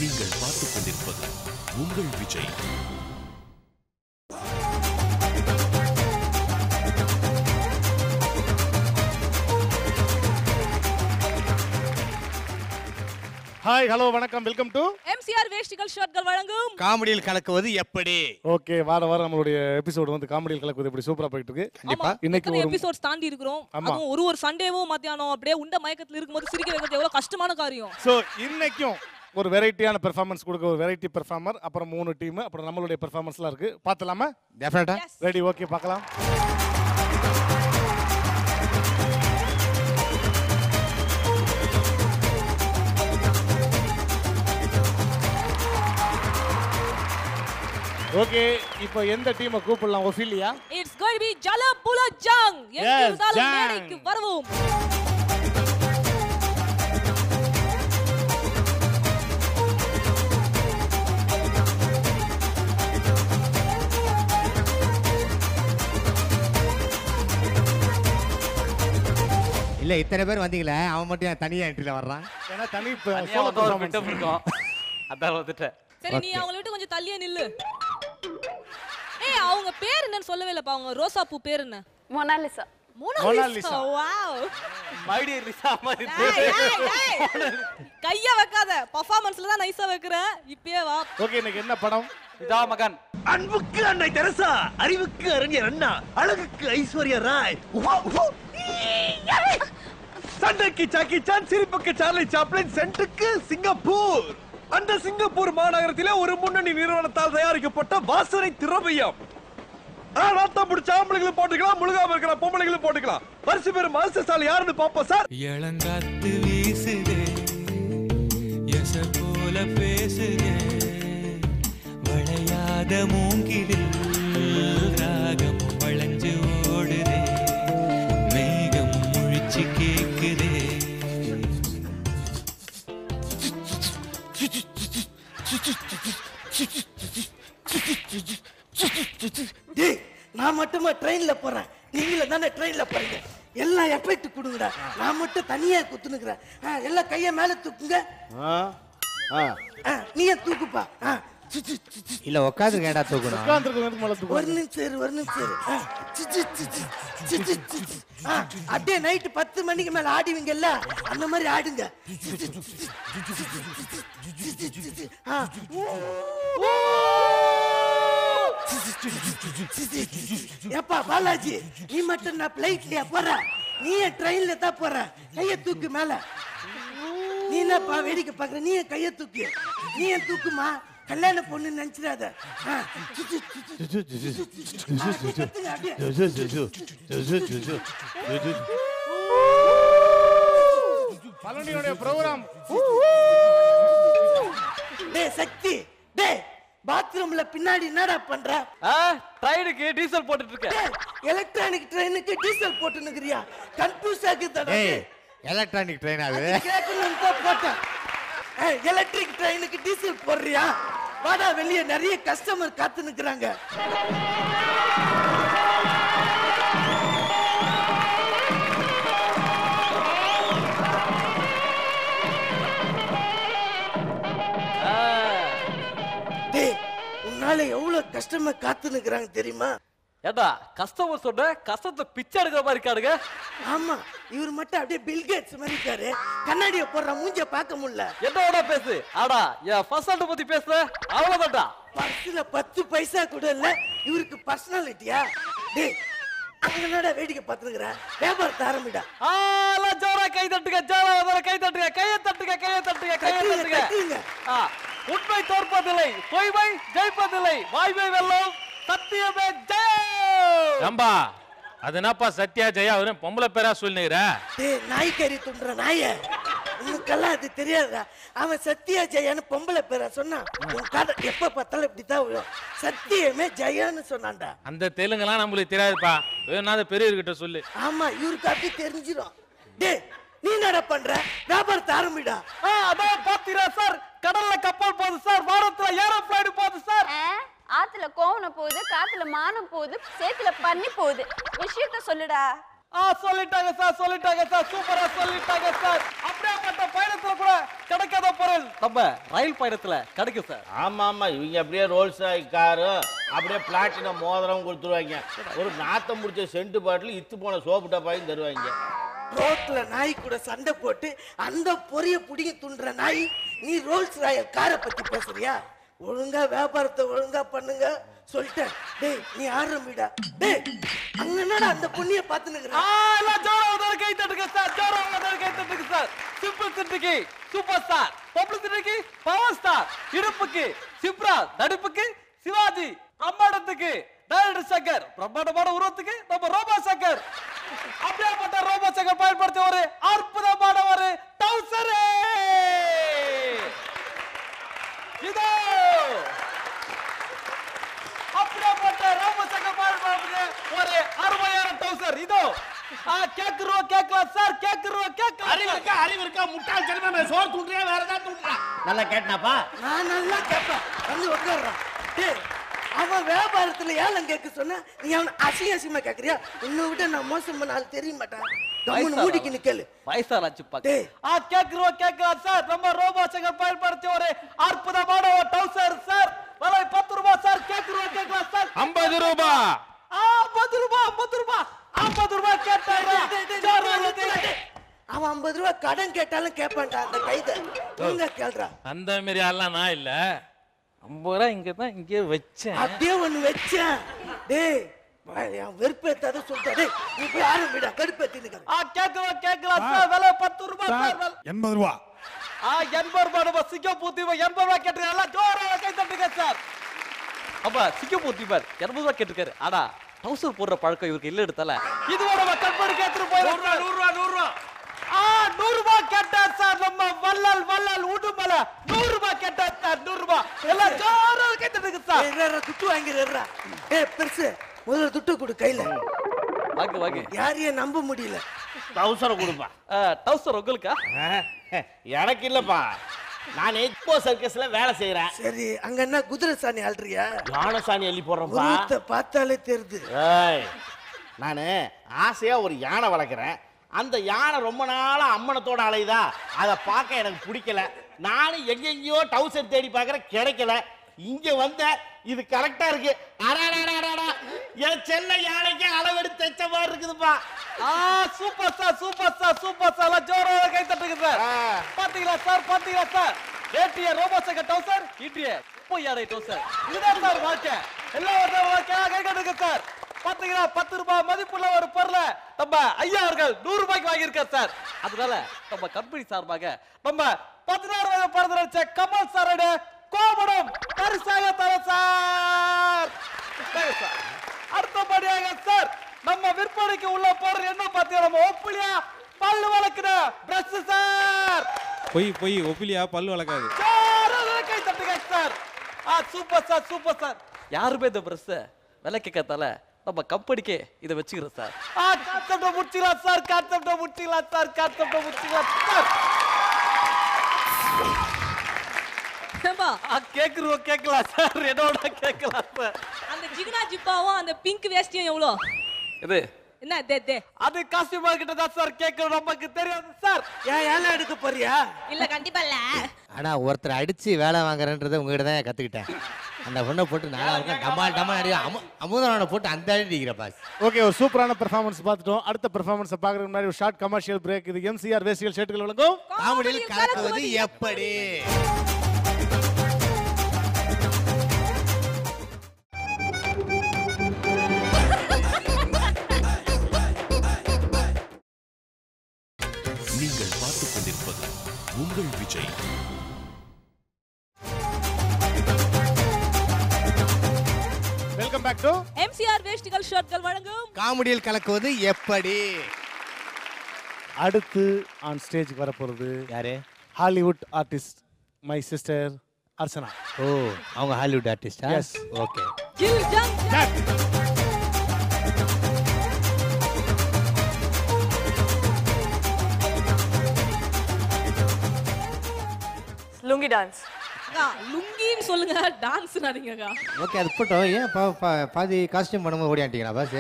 நீங்கள் பார்த்துக் கொண்டிருப்பது உங்கள் விஜய். ஹாய், ஹலோ, வணக்கம், வெல்கம் டு MCR வேஷ்டிகள் ஷர்ட்கள் வழங்கும் காமெடியில் கலக்குவது எப்படி. ஓகே, வாரம் நம்மளுடைய எபிசோடு வந்து காமெடியில் கலக்குவது எப்படி சூப்பரா போயிட்டு இருக்கு. கண்டிப்பா இன்னைக்கு ஒரு எபிசோட்ஸ் தாண்டி இருக்கோம். அதுவும் ஒரு சண்டேவும் மத்தியானம் அப்படியே உண்ட மயக்கத்துல இருக்கும்போது சிரிக்க வைக்கிறது எவ்வளவு கஷ்டமான காரியம். சோ இன்னைக்கும் ஒரு வெரைட்டியான பெர்ஃபார்மன்ஸ் கொடுக்க ஒரு வெரைட்டி பெர்ஃபார்மர், அப்புறம் 3 டீம், அப்புறம் நம்மளுடைய பெர்ஃபார்மன்ஸ்லாம் இருக்கு. பார்த்தலாமா? டெஃபினட்டா. ரெடி? ஓகே, பார்க்கலாம். ஓகே, இப்போ எந்த டீமை கூப்பிடலாம்? Ophelia? It's going to be Jalabula Jung. எங்கிருந்தாலும் மேடைக்கு வருவோம். இல்ல இத்தனை பேர் வந்தீங்களே, அவன் மட்டும் தனியா என்ட்ரில வர்றான். ஏன்னா தனி அதான் வந்துட்டேன். சரி, நீ அவங்கள விட்டு கொஞ்சம் தள்ளியே நில்லு. ஏய், அவங்க பேர் என்னன்னு சொல்லவே இல்லப்பா. அவங்க ரோசா பூ பேர் என்ன? Monalisa. Monalisa. Wow. My dear Lisa மாதிரி. கைய வைக்காத. பெர்ஃபார்மன்ஸ்ல தான் நைஸா வைக்கற. இப்பவே வா. ஓகே, இன்னைக்கு என்ன படம்? இதா மகன். அன்புக்கு அன்னை தெரசா, அறிவுக்கு அறிஞர் அண்ணா, அழகுக்கு ஐஸ்வர்யா ராய், சண்டைக்கு சாக்கி சான், சிரிப்புக்கு சார்லி சாப்ளின், சென்ட்டுக்கு சிங்கப்பூர். அந்த சிங்கப்பூர் மாநகரத்திலே ஒரு முன்னணி நிறுவனத்தால் தயாரிக்கப்பட்ட வாசனை திரவியம். நாட்டம் பிடிச்ச ஆம்பளைகளும் போட்டுக்கலாம், முழுகாம இருக்கிற பொம்பளைகளும் போட்டுக்கலாம். பரிசு பெறும் அதிர்ஷ்டசாலி யாருன்னு பாப்போம் சார். இளங்காத்து வீசுதே, எச போல பேசுதே, வளையாத மூங்கிலில் ராகம் வளைஞ்சு ஓடுதே, மேகம் முழிச்சு கேக்குதே. நான் மட்டுமா ட்ரெயின்ல போறேன், நீங்கள தானே ட்ரெயின்ல போறீங்க. எல்லாம் எஃபெக்ட் கொடுங்கடா, நான் மட்டும் தனியா குத்துனுக்குறேன். எல்லாம் கைய மேல தூக்குங்க. நீயே தூக்குப்பா. இல்ல உட்காந்து கேடா தூக்கணும். ஒரு நிமிஷம். அப்படியே நைட்டு 10 மணிக்கு மேல ஆடுவீங்கல்ல, அந்த மாதிரி ஆடுங்க. எப்பா பாலாஜி, நீ மட்டும் நான் பிளைட்லயா போற? நீ ட்ரெயின்ல தான் போற. கைய தூக்கு மேல. நீ என்னப்பா வேடிக்கை பாக்குற? நீ கைய தூக்கு. நீ தூக்குமா, கல்யாண பொண்ணு நினைச்சிடாத. பழனியோட ப்ரோகிராம். டேய் சக்தி, டேய் பாத்ரூம்ல பின்னாடி என்னடா பண்ற? ட்ரெயினுக்கு டீசல் போட்டுட்டு இருக்கேன். எலக்ட்ரானிக் ட்ரெயினுக்கு டீசல் போட்டுனுக்குறியா? கன்ஃபியூஸ் ஆகுதுடா. எலக்ட்ரானிக் ட்ரெயின் ஆகுது. கேட்கணும் தான் போட்டேன். எலக்ட்ரிக் ட்ரெயினுக்கு டீசல் போடுறியா? வாடா வெளியே, நிறைய கஸ்டமர் காத்து நிக்கிறாங்க. டேய், உன்னால எவ்வளவு கஸ்டமர் காத்து நிக்கிறாங்க தெரியுமா? ஏடா கஸ்டமர் சொன்ன கஷ்டத்தை பிச்சை எடுக்கிற மாதிரி இருக்காருங்க. ஆமா, இவர் மட்டும் அப்படியே பில் கேட்ஸ் மாதிரி இருக்காரு. கண்ணாடியை போடுற மூஞ்ச பார்க்க முடியல. என்னோட பேசு. ஆடா என் பர்சனல் பத்தி பேசுற, அவ்வளவுதான்டா. பர்ஸ்ல 10 பைசா கூட இல்ல, இவருக்கு பர்சனாலிட்டியா? டேய், என்னடா வேடிக்கை பார்த்துக்கிற? வியாபாரத்தை ஆரம்பிடா. ஜோரா கை தட்டுங்க, ஜோரா கை தட்டுங்க, கையை தட்டுங்க, கையை தட்டுங்க, கையை தட்டுங்க. உண்மை தோற்பதில்லை, பொய்மை ஜெயிப்பதில்லை, வாய்மை வெல்லும், சத்தியமே ஜெயம். ஏம்பா, அது என்னப்பா சத்யா ஜெயா அவரு பொம்பளை பேரா சொல்லுகிற? டேய் நாய்க்கறி துண்டுற நாய, உனக்கெல்லாம் அது தெரியாதா? அவன் சத்யா ஜெயான்னு பொம்பளை பேரா சொன்னான். உன் கதை எப்ப பார்த்தாலும் இப்படித்தான் விழும். சத்தியமே ஜெயான்னு சொன்னான்டா. அந்த தெலுங்குலாம் நம்மளுக்கு தெரியாதுப்பா, வேணாத பெரியவர்கிட்ட சொல்லு. ஆமா, இவருக்கு அப்படி தெரிஞ்சிடும். டேய், நீ என்னடா பண்ற? வியாபாரத்தை ஆரம்பிடா. அதான் பாத்தீங்களா சார், கடல்ல கப்பல் போகுது சார், வானத்துல ஏரோப்ளேன் போகுது சார். ஆத்துல கோவணம் போகுது, காத்துல மானம் போகுது, சேத்துல பண்ணி போகுது. விஷயத்த சொல்லுடா. சொல்லிட்டாங்க சார், சொல்லிட்டாங்க சார், சூப்பரா சொல்லிட்டாங்க சார். அப்படியேப்பட்ட பயணத்துல கூட கிடைக்காத பொருள் நம்ம ரயில் பயணத்துல கிடைக்கும் சார். ஆமா ஆமா, இவங்க அப்படியே ரோல்ஸ் ராய் காரு அப்படியே பிளாட்டினம் மோதிரம் கொடுத்துருவாங்க. ஒரு நாத்தம் முடிச்ச சென்ட் பாட்டில் இத்து போன சோப்பு டப்பாயும் தருவாங்க. ரோட்ல நாய் கூட சண்டை போட்டு அந்த பொரிய புடிங்கி துண்டுற நாய், நீ ரோல்ஸ் ராயல் காரை பத்தி பேசுறியா? ஒழுங்கா வியாபாரத்தை ஒழுங்கா பண்ணுங்க சொல்லிட்டேன். டேய் நீ ஆரம்பிடா. டேய் அங்க என்னடா அந்த பொண்ணிய பாத்து நிக்கிற? ஜோரா கை தட்டுங்க சார், ஜோரா கை தட்டுங்க சார். சிம்பிள் சிட்டிக்கு சூப்பர் ஸ்டார், பப்ளிசிட்டிக்கு பவர் ஸ்டார், இடுப்புக்கு சிப்ரா, நடிப்புக்கு சிவாஜி, பிரம்மாண்டத்துக்கு டைரக்டர் சங்கர், பிரம்மாண்டமான உருவத்துக்கு நம்ம ரோபோ சங்கர். அப்படியேப்பட்ட ரோபோ சங்கர் பயன்படுத்திய ஒரு அற்புதமான ஒரு டவுசரே இதோ. அப்படியேப்பட்ட ரோபோ சங்கர் பயன்படுத்திய ஒரு அருமையான டவுசர் இதோ. கேக்குறோம் கேட்கலாம் சார், கேக்குறோம் கேட்கலாம். அறிவு இருக்கா முட்டாள் ஜென்மமே, சோறு தூண்டுறியா வேற ஏதாவது தூண்டுறா? நல்லா கேட்டனாப்பா? நான் நல்லா கேட்பேன். வந்து உட்கார்றான். டேய் அவன் வியாபாரத்துல ஏலம் கேட்க சொன்னா நீ அவன் அசிங்கமா கேக்குறியா? உன்னை விட நான் மோசம் பண்ண ஆள் தெரிய மாட்டான். கம்முன்னு மூடிக்கு நிக்கலு. வயசாச்சு பாக்க. கேக்குறோம் கேட்கலாம் சார், நம்ம ரோபோ சங்கர் பயன்படுத்திய ஒரு அற்புதமான ஒரு டவுசர் சார். விலை 10 ரூபாய் சார். கேக்குறோம் கேட்கலாம் சார். 50 ரூபாய். 50 ரூபாய் 50 ரூபாய் 50 ரூபாய் கேட்டாங்க. அவன் 50 ரூபாய் கடன் கேட்டாலும் கேட்பான்டா அந்த கைத. ஒழுங்கா கேள்றா. அந்த மாதிரி ஆள்லாம் நான் இல்ல. 50 ரூபாய் இங்க தான் இங்கே வச்சேன். அப்படியே ஒண்ணு வச்சேன். டேய் என் வெறுப்பேத்தாத சொல்லிட்டா. டேய் நீ போய் ஆரம்பிடா, கடுப்பேத்தி நிக்கிற. கேக்குறோம் கேட்கலாம் சார். விலை 10 ரூபாய் சார். 80 ரூபா. 80 ரூபாய் நம்ம சிங்கப்பூத்தி 80 ரூபாய் கேட்டுருக்காங்க. ஜோரா கை தட்டுங்க சார். அப்பா சிங்கப்பூத்தி பார் 80 ரூபாய் கேட்டுருக்காரு. ஆனா டவுசர் போடுற பழக்கம் இவருக்கு இல்ல எடுத்தல. இதுவோட மக்கள் படி கேட்டு போய் 100 ரூபாய் 100 ரூபாய் 100 ரூபாய் கேட்டார் சார். நம்ம வள்ளல் உடுமலை 100 ரூபாய் கேட்டார் சார். 100 ரூபாய் எல்லாம் ஜோரா கை தட்டுங்க சார். ஏறா துட்டு வாங்கிடுறா. ஏய் பெருசு முதல்ல துட்டு கொடு கையில. வாங்க யாரையும் நம்ப முடியல. டவுசரை கொடுப்பா. டவுசர் உங்களுக்கா? எனக்கு இல்லப்பா, நான் எக்ஸ்போ சர்க்கஸ்ல வேலை செய்யறேன். சரி அங்க என்ன குதிரை சாணி ஆள்றியா? யானை சாணி அள்ளி போடுறப்பா. உருவத்தை பார்த்தாலே தெரியுது. நானு ஆசையா ஒரு யானை வளர்க்குறேன். அந்த யானை ரொம்ப நாளா அம்மனத்தோட அலையுதா, அதை பார்க்க எனக்கு பிடிக்கல. நானும் எங்கெங்கயோ டவுசர் தேடி பார்க்கறேன், கிடைக்கல. இங்க வந்த இது கரெக்டா இருக்கு. என் செல்ல யானைக்கு அளவெடுத்து தைச்ச மாதிரி இருக்குதுப்பா. Super sir super sir super sir. ஜோரா கை தட்டுங்க சார். பாத்தீங்களா சார் ஏடிஏ ரோபோ சங்கர் டவுசர், இடிஏ பொய்யாடை டவுசர். இதுதான் சார் வாழ்க்கை. எல்லாரும் வாழ்க்கை கை தட்டுங்க சார். பாத்தீங்களா 10 ரூபாய் மதிப்புள்ள ஒரு பொருளை நம்ம ஐயா அவர்கள் 100 ரூபாய்க்கு வாங்கியிருக்கார் சார். அதனால நம்ம கம்பெனி சார்பாக நம்ம 16 வயது பிறந்த நடிச்ச கமல் சாரோட கோபடம் பரிசாக தர சார். அடுத்தபடியாக சார் நம்ம விற்பனைக்கு உள்ள பொருள் என்ன பார்த்தீங்கன்னா நம்ம ஒப்புலியா பல்லு வளர்க்கிற பிரஷ் சார். பொய் ஒப்புலியா பல்லு வளர்க்காது. கை தட்டுங்க sir. Super sir super sir. யாருமே இந்த பிரஷ் விலை கேட்கத்தால நம்ம கம்பெனிக்கே இதை வச்சுக்கிறோம் சார். கான்செப்ட முடிச்சிடலாம் சார். கேட்கலாம் சார். என்னோட கேட்கலாம் சார். அந்த ஜிகனா ஜிப்பாவும் அந்த பிங்க் வேஸ்டியும் எவ்வளோ? இது என்ன அது காஸ்டியூமர் கிட்ட தான் சார் கேட்கணும், நமக்கு தெரியாது சார். ஏன் ஏழை எடுக்க போறியா? இல்ல கண்டிப்பா இல்ல. ஆனா ஒருத்தர் அடிச்சு வேலை வாங்குறேன்றதை உங்ககிட்ட தான் கத்துக்கிட்டேன். அந்த பொண்ணை போட்டு நாளா இருக்கும் டமால் அடி அமுதனோட போட்டு அந்த அடி அடிக்கிற பாஸ். ஓகே, ஒரு சூப்பரான பெர்ஃபார்மன்ஸ் பார்த்துட்டோம். அடுத்த பெர்ஃபார்மன்ஸை பார்க்கறதுக்கு முன்னாடி ஒரு ஷார்ட் கமர்ஷியல் பிரேக். இது எம்சிஆர் வேஸ்டியல் ஷர்ட்டுகள் வழங்கும் காமெடியில் கலக்குவது எப்படி. நீங்கள் பார்த்துக் கொண்டிருப்பது உங்கள் Vijay. Welcome back to MCR வேஸ்டிகள் ஷர்ட்கள் வழங்கும் காமெடியில் கலக்குவது எப்படி. அடுத்து ஆன் ஸ்டேஜ் வர போறது யாரு? Hollywood artist my sister Archana. ஓ, அவங்க ஹாலிவுட் ஆர்டிஸ்டா? Yes. Okay. Jil Jung Jung. Lungi dance. லுங்கின்னு சொல்லுங்க, டான்ஸ் நாதீங்கக்கா. ஓகே, அது போட்டோம். ஏன் பாதி காஸ்டியூம் பண்ணும்போது ஓடியாண்டீங்களா பாஸ்?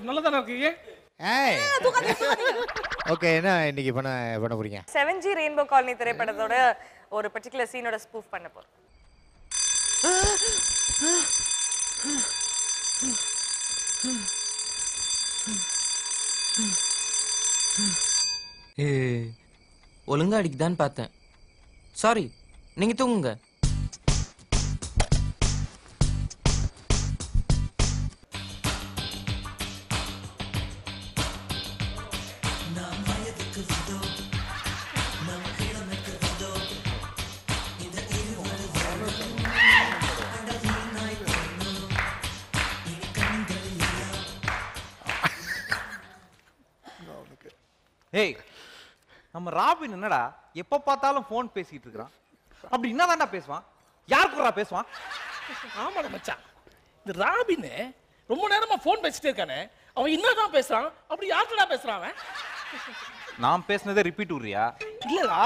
நல்லதானே இருக்கீங்க. ஏய் தூக்காதீங்க. ஓகே, என்ன இன்னைக்கு பண்ண போறீங்க? 7G ரெயின்போ காலனி திரைப்படத்தோட ஒரு பர்టిక్యులர் சீனோட ஸ்பூஃப் பண்ண போறோம். ஒழுங்கா அடிக்குதான்னு பார்த்தேன். சாரி, நீங்க தூங்குங்க. ஏய், நம்ம ராபின் என்னடா எப்ப பார்த்தாலும் போன் பேசிட்டு இருக்கான். அப்படி என்னதான்டா பேசுவான்? யார் கூடடா பேசுவான்? ஆமாடா மச்சான், இந்த ராபின் ரொம்ப நேரமா போன் பேசிட்டே இருக்கானே, அவன் என்னதான் பேசுறான்? அப்படி யார்கிட்டடா பேசுறான் அவன்? நான் பேசுனதே ரிப்பீட் விடுறியா? இல்லடா,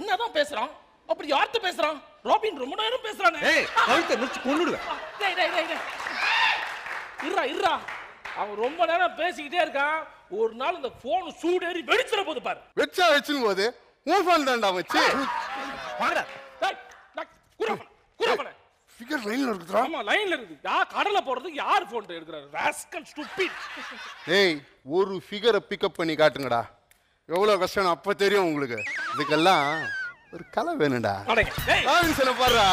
என்னதான் பேசுறான்? அப்படி யார்கிட்ட பேசுறான்? ராபின் ரொம்ப நேரம் பேசுறானே. ஏய், கழுத்தை நெரிச்சு கொன்னுடுவேன். டேய் டேய் டேய் டேய், இருடா, அவன் ரொம்ப நேரம் பேசிக்கிட்டே இருக்கான். ஒரு நாள் இந்த போன் சூடேறி வெடிச்சிட போது பாரு. வெச்சும் போது உன் போன் தான்டா வச்சு வாங்கடா. டேய் குரப்பன ஃபிகர் லைன்ல இருக்குடா. ஆமா, லைன்ல இருக்கு. கடலை போறதுக்கு யார் போன் எடுக்கறாரு? Rascal stupid. ஏய், ஒரு ஃபிகரை பிக்கப் பண்ணி காட்டுங்கடா. எவ்வளவு கஷ்டம் அப்ப தெரியும் உங்களுக்கு. இதுக்கெல்லாம் ஒரு கலை வேணும்டா. டேய் சொல்ல பாருடா.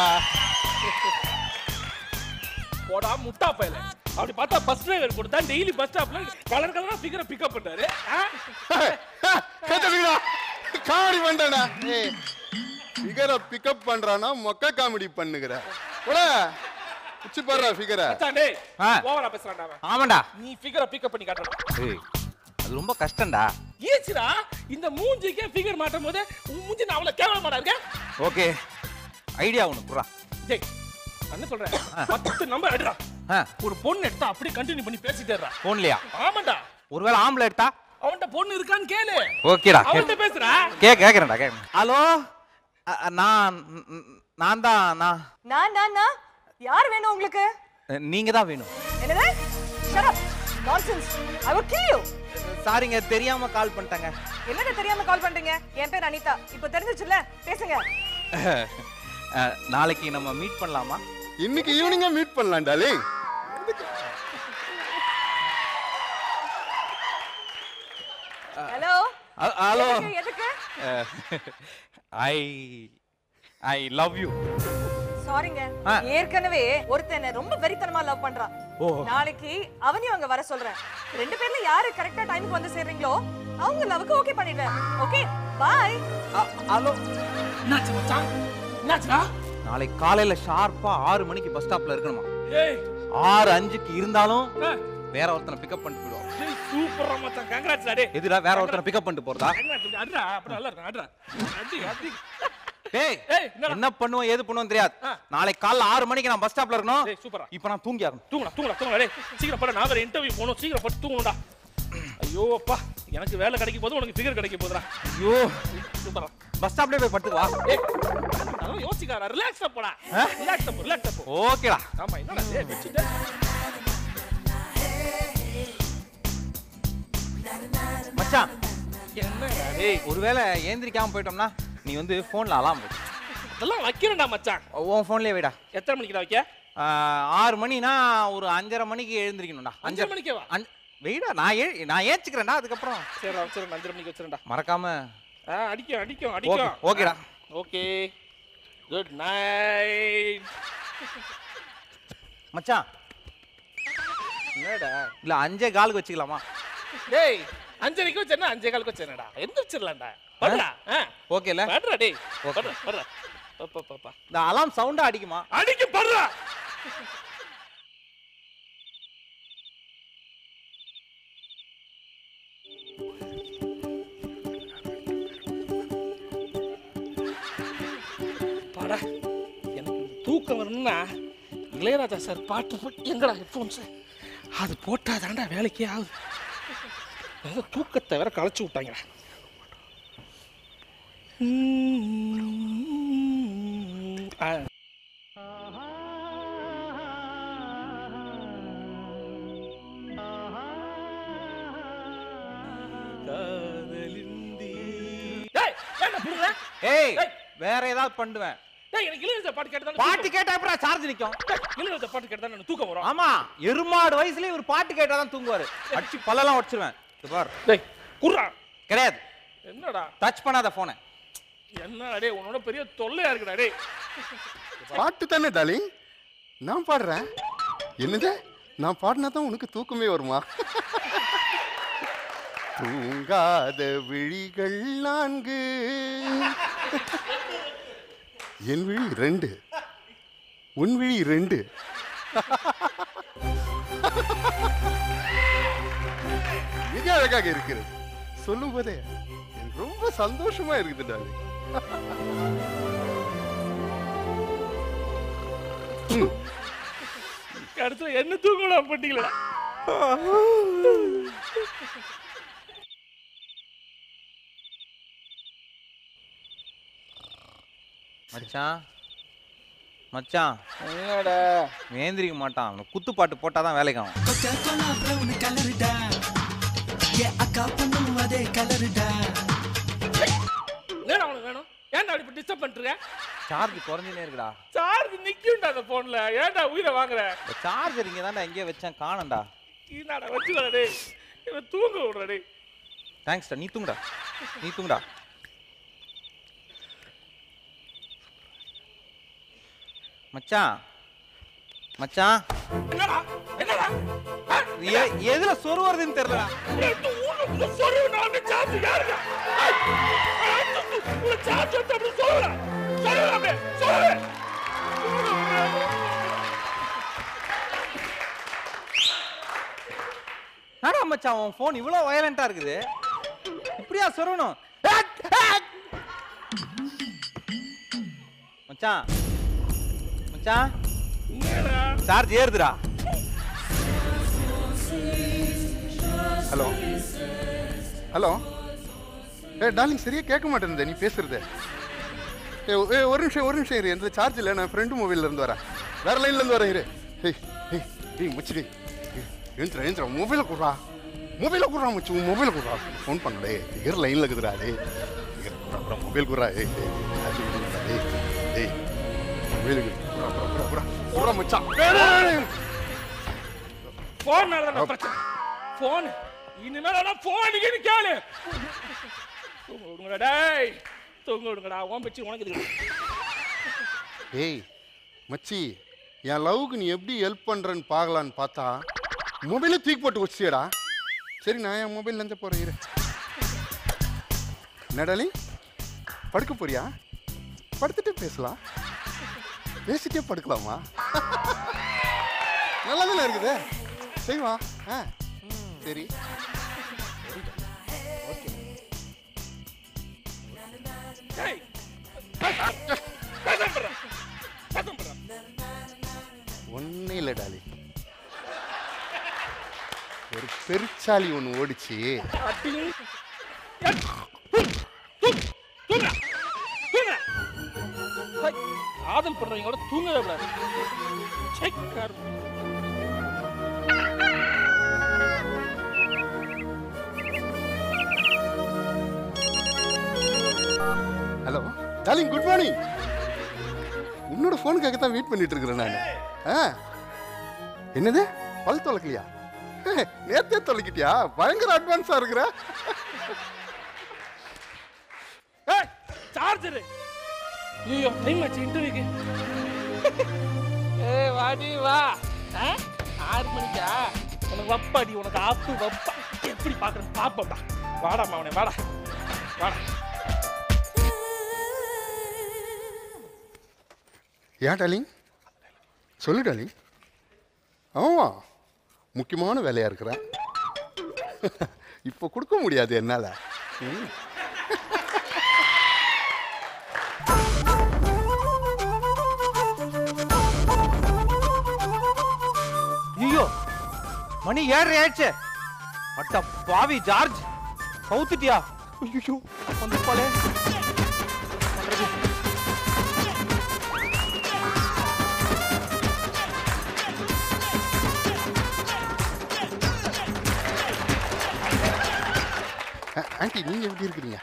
போடா முட்டா பையல. அப்படி பார்த்தா பஸ் டிரைவர் கூட தான் டெய்லி பஸ் ஸ்டாப்ல கலர் கலரா ஃபிகரை பிக்கப் பண்றாரு. கேட்டீங்களா? காமெடி பண்றானா? ஏய், ஃபிகரை பிக்கப் பண்றானா மொக்க காமெடி பண்ணுகிற. போடா உச்சி பாருடா ஃபிகரை. அதான் டேய் ஓவரா பேசுறான்டா அவன். ஆமாடா, நீ ஃபிகரை பிக்கப் பண்ணி காட்டடா. ஏய், அது ரொம்ப கஷ்டம்டா. ஈச்சிரா, இந்த மூஞ்சிக்கே ஃபிகர் மாட்டும் போது உன் மூஞ்சி நான் அவ்வளவு கேவலமாடா இருக்கேன். ஓகே, ஐடியா ஒன்னு குறா. டேய் என்ன சொல்றேன்? 10 நம்பர் எடுடா. ஒரு பொண்ணு எடுத்தா அப்படியே கண்டினியூ பண்ணி பேசிட்டே இருக்கா. போன்லயா? ஆமாடா. ஒருவேளை ஆம்பளை எடுத்தா? அவன்ட்ட பொண்ணு இருக்கான்னு கேளு. ஓகேடா, அவன்ட்ட பேசுறா. கேக்குறேன்டா. ஹலோ, நான் தான். நான் யார் வேணும் உங்களுக்கு? நீங்க தான் வேணும். என்னது? shut up nonsense, I will kill you. சாரிங்க, தெரியாம கால் பண்ணிட்டாங்க. என்னது தெரியாம கால் பண்றீங்க? என் பேர் அனிதா. இப்போ தெரிஞ்சிச்சுல, பேசுங்க. நாளைக்கு நம்ம மீட் பண்ணலாமா? இன்னைக்கு ஈவினிங்கா மீட் பண்ணலாம் டார்லிங். ஹலோ ஹலோ, எதுக்கு? I love you. சாரிங்க, ஏற்கனவே ஒருத்தனை ரொம்ப வெறித்தனமா லவ் பண்றான். நாளைக்கு அவனையும் அங்க வர சொல்றேன். ரெண்டு பேர்ல யாரு கரெக்ட்டா டைமுக்கு வந்து சேர்றீங்களோ அவங்க லவ்க்கு ஓகே பண்ணிடுறேன். Okay bye. ஹலோ, என்னாச்சு மச்சான்? என்னாச்சுடா? நாளைக்கு காலையில ஷார்ப்பா 6 மணிக்கு பஸ் ஸ்டாப்ல இருக்கணுமா? ஏய், 6:05க்கு இருந்தாலும் வேற ஒருத்தனை பிக்கப் பண்ணிட்டு போயிடுவோம். டேய் சூப்பரா மச்சான், கங்க்ராட்ஸ் டா. டேய் எதுடா வேற ஒருத்தனை பிக்கப் பண்ணிட்டு போறதா? அட்ரா அப்ப நல்லா இருக்கு. அட்ரா அடி. டேய், என்ன பண்ணுவோம் ஏது பண்ணுவோம் தெரியாது. நாளைக்கு காலைல 6 மணிக்கு நான் பஸ் ஸ்டாப்ல இருக்கணும். டேய் சூப்பரா. இப்போ நான் தூங்கி ஆகணும். தூங்குடா. டேய் சீக்கிரம் போடா, நான் வேற இன்டர்வியூ போணும். சீக்கிரம் போட்டு தூங்குடா. ஐயோ அப்பா, எனக்கு வேலை கிடைக்க போது உனக்கு ஃபிகர் கிடைக்க போதுடா. ஐயோ சூப்பரா. பஸ் ஸ்டாப்லயே போய் படுத்து வா. அதெல்லாம் யோசிக்காத, ரிலாக்ஸா போடா. ரிலாக்ஸா போ. ஓகேடா. ஆமா, என்னடா டேய் வெச்சிட்ட. மச்சான், என்னடா டேய், ஒருவேளை ஏந்திரிக்காம போயிட்டோம்னா நீ வந்து போன்ல அலாம் வை. அதெல்லாம் வைக்கிறேன்டா மச்சான். உன் போன்லயே வைடா. எத்தனை மணிக்குடா வைக்க? 6 மணினா ஒரு 5:30 மணிக்கு எழுந்திரிக்கணும்டா. 5 மணிக்கே வா. வெயிடா, நான் ஏச்சிக்கிறேன்டா. அதுக்கப்புறம் சரி வச்சிரேன். 5 மணிக்கு வச்சிரேன்டா. மறக்காம. அடிக்கும். ஓகேடா. ஓகே, குட் நைட் மச்சான். என்னடா? இல்ல 5:15 வச்சுக்கலாமா? டேய் 5:30 வச்சேன்னா 5:15 வச்சேனடா. எந்திரச்சிரலாம்டா. படுடா. ஓகேல? படுடா டேய். படுடா. பாப்பா. இந்த அலாம் சவுண்டா அடிக்குமா? அடிக்கும், படுடா. பாடா, எனக்கு தூக்கம் வரணும்னா இளையராஜா சார் பாட்டு எங்கடா ஹெட்ஃபோன்ஸ்? அது போட்டாதான்டா வேலைக்கே ஆகுது. தூக்கத்தை வேற களைச்சு விட்டாங்க. காதலி வேற ஏதாவது பண்ணுவேன். டேய் எனக்கு இளையராஜா பாட்டு கேட்டா பாட்டு கேட்டா அப்புறம் சார்ஜ் நிக்கும். இளையராஜா பாட்டு கேட்டா எனக்கு தூக்கம் வரும். ஆமா எருமாடு வயசுலயே ஒரு பாட்டு கேட்டா தான் தூங்குவாரு. அடிச்சு பல்லெல்லாம் உடைச்சிருவேன். பார் டேய் குர்ரா கிடையாது. என்னடா டச் பண்ணாத போனை. என்னடா டேய் உன்னோட பெரிய தொல்லையா இருக்குடா டேய். பாட்டு தானே டார்லிங், நான் பாடுறேன். என்னது நான் பாடினா தான் உனக்கு தூக்கமே வருமா? தூங்காத விழிகள் 4, என் விழி 2, உன் விழி 2. மிக அழகாக இருக்கிறது. சொல்லும் போதே எனக்கு ரொம்ப சந்தோஷமா இருக்குது டார்லிங். கடைசில என்ன தூங்கலாம் பட்டீங்களா? மச்சான் மச்சான் என்னடா வேந்திரிக்க மாட்டான். அவனுக்கு குத்து பாட்டு போட்டாதான் வேலைக்கு ஆகும். என்னடா உனக்கு வேணும்? ஏன்டா அப்படி டிஸ்டர்ப் பண்றீங்க? சார்ஜ் குறைஞ்சினே இருக்குடா. சார்ஜ் நிக்கும்டா அந்த போன்ல. ஏன்டா உயிரை வாங்குற? சார்ஜர் இங்க தான்டா எங்கேயோ வச்சேன் காணோம்டா. என்னடா வச்சுடா டேய். இவன் தூங்க விடுறா டேய். தேங்க்ஸ்டா. நீ தூங்குடா. நீ தூங்குடா. மச்சான் மச்சான் என்னடா என்னடா எதுல சொரு வருதுன்னு தெரியலடா. சொரு நான் சார்ஜ் யாருடா? உள்ள சார்ஜ் வந்து சொல்லுடா. சொல்லுடா அப்படியே சொல்லு. நாடா மச்சான் உன் ஃபோன் இவ்வளவு வயலண்டா இருக்குது. இப்படியா சொரணும்? மச்சான் மச்சான் சார்ஜ் ஏறுதுடா. ஹலோ ஹலோ டார்லிங் சரியா கேட்க மாட்டேன் நீ பேசுறது. ஒரு நிமிஷம் இரு. எந்த சார்ஜ் இல்லை. நான் ஃப்ரெண்டு மொபைல்ல இருந்து வரேன். வேற லைன்ல இருந்து வரேன். இரு. ஏய் மச்சி ஏந்திரா மொபைலை கொடுறா. மச்சி உன் மொபைலை கொடுறா. ஃபோன் பண்ணலே இரு லைன்ல இருக்குதுடா. அப்புறம் மொபைல் கொடுறா. மொபைலுக்கு கொடுறா மச்சான். போன் நடந்தா பிரச்சனை. போன் இனிமேல போன் இங்க கேளு. தூங்க விடுங்கடா டேய். தூங்க விடுங்கடா. ஓம் பச்சி உனக்கு இருக்கு. ஏய் மச்சி என் லவ்க்கு நீ எப்படி ஹெல்ப் பண்றன்னு பார்க்கலான்னு பார்த்தா மொபைலை தூக்கி போட்டு வச்சியடா. சரி நான் என் மொபைல்ல இருந்து போறேன். இரு. நடலி படுக்க போறியா? படுத்துட்டு பேசலாம். பேசிட்டே படுக்கலாமா? நல்லா தானே இருக்குது. சரிவா. சரி ஒன்னே இல்லை டாலி. ஒரு பெருச்சாலி ஒன்று ஓடிச்சு. காதல் பண்றவங்களோட தூங்கவே கூடாது. Hello darling good morning. உன்னோட ஃபோனுக்காக தான் வெயிட் பண்ணிட்டு இருக்கிறேன் நான். என்னது பல் தொலைக்கலையா? நேத்தே தொலைக்கிட்டியா? பயங்கர அட்வான்ஸா இருக்கிற. சார்ஜர் ஐயோ டைம் ஆச்சு இன்டர்வியூக்கு. ஏய் வாடி வா. 6 மணிக்கா? உனக்கு வப்பாடி. உனக்கு ஆப்பு வப்பா. எப்படி பாக்குறேன் பாப்பா. வாடா மாவனே வாடா வாடா. ஏன் டார்லிங் சொல்லு டார்லிங். ஆமா முக்கியமான வேலையா இருக்கிறேன். இப்போ கொடுக்க முடியாது என்னால. ஐயோ மணி 7:30 ஆயிடுச்சு. அட்ட பாவி ஜார்ஜ் கவுத்துட்டியா? ஐயோ வந்து போலே. ஆண்டி நீங்க எப்படி இருக்கிறீங்க?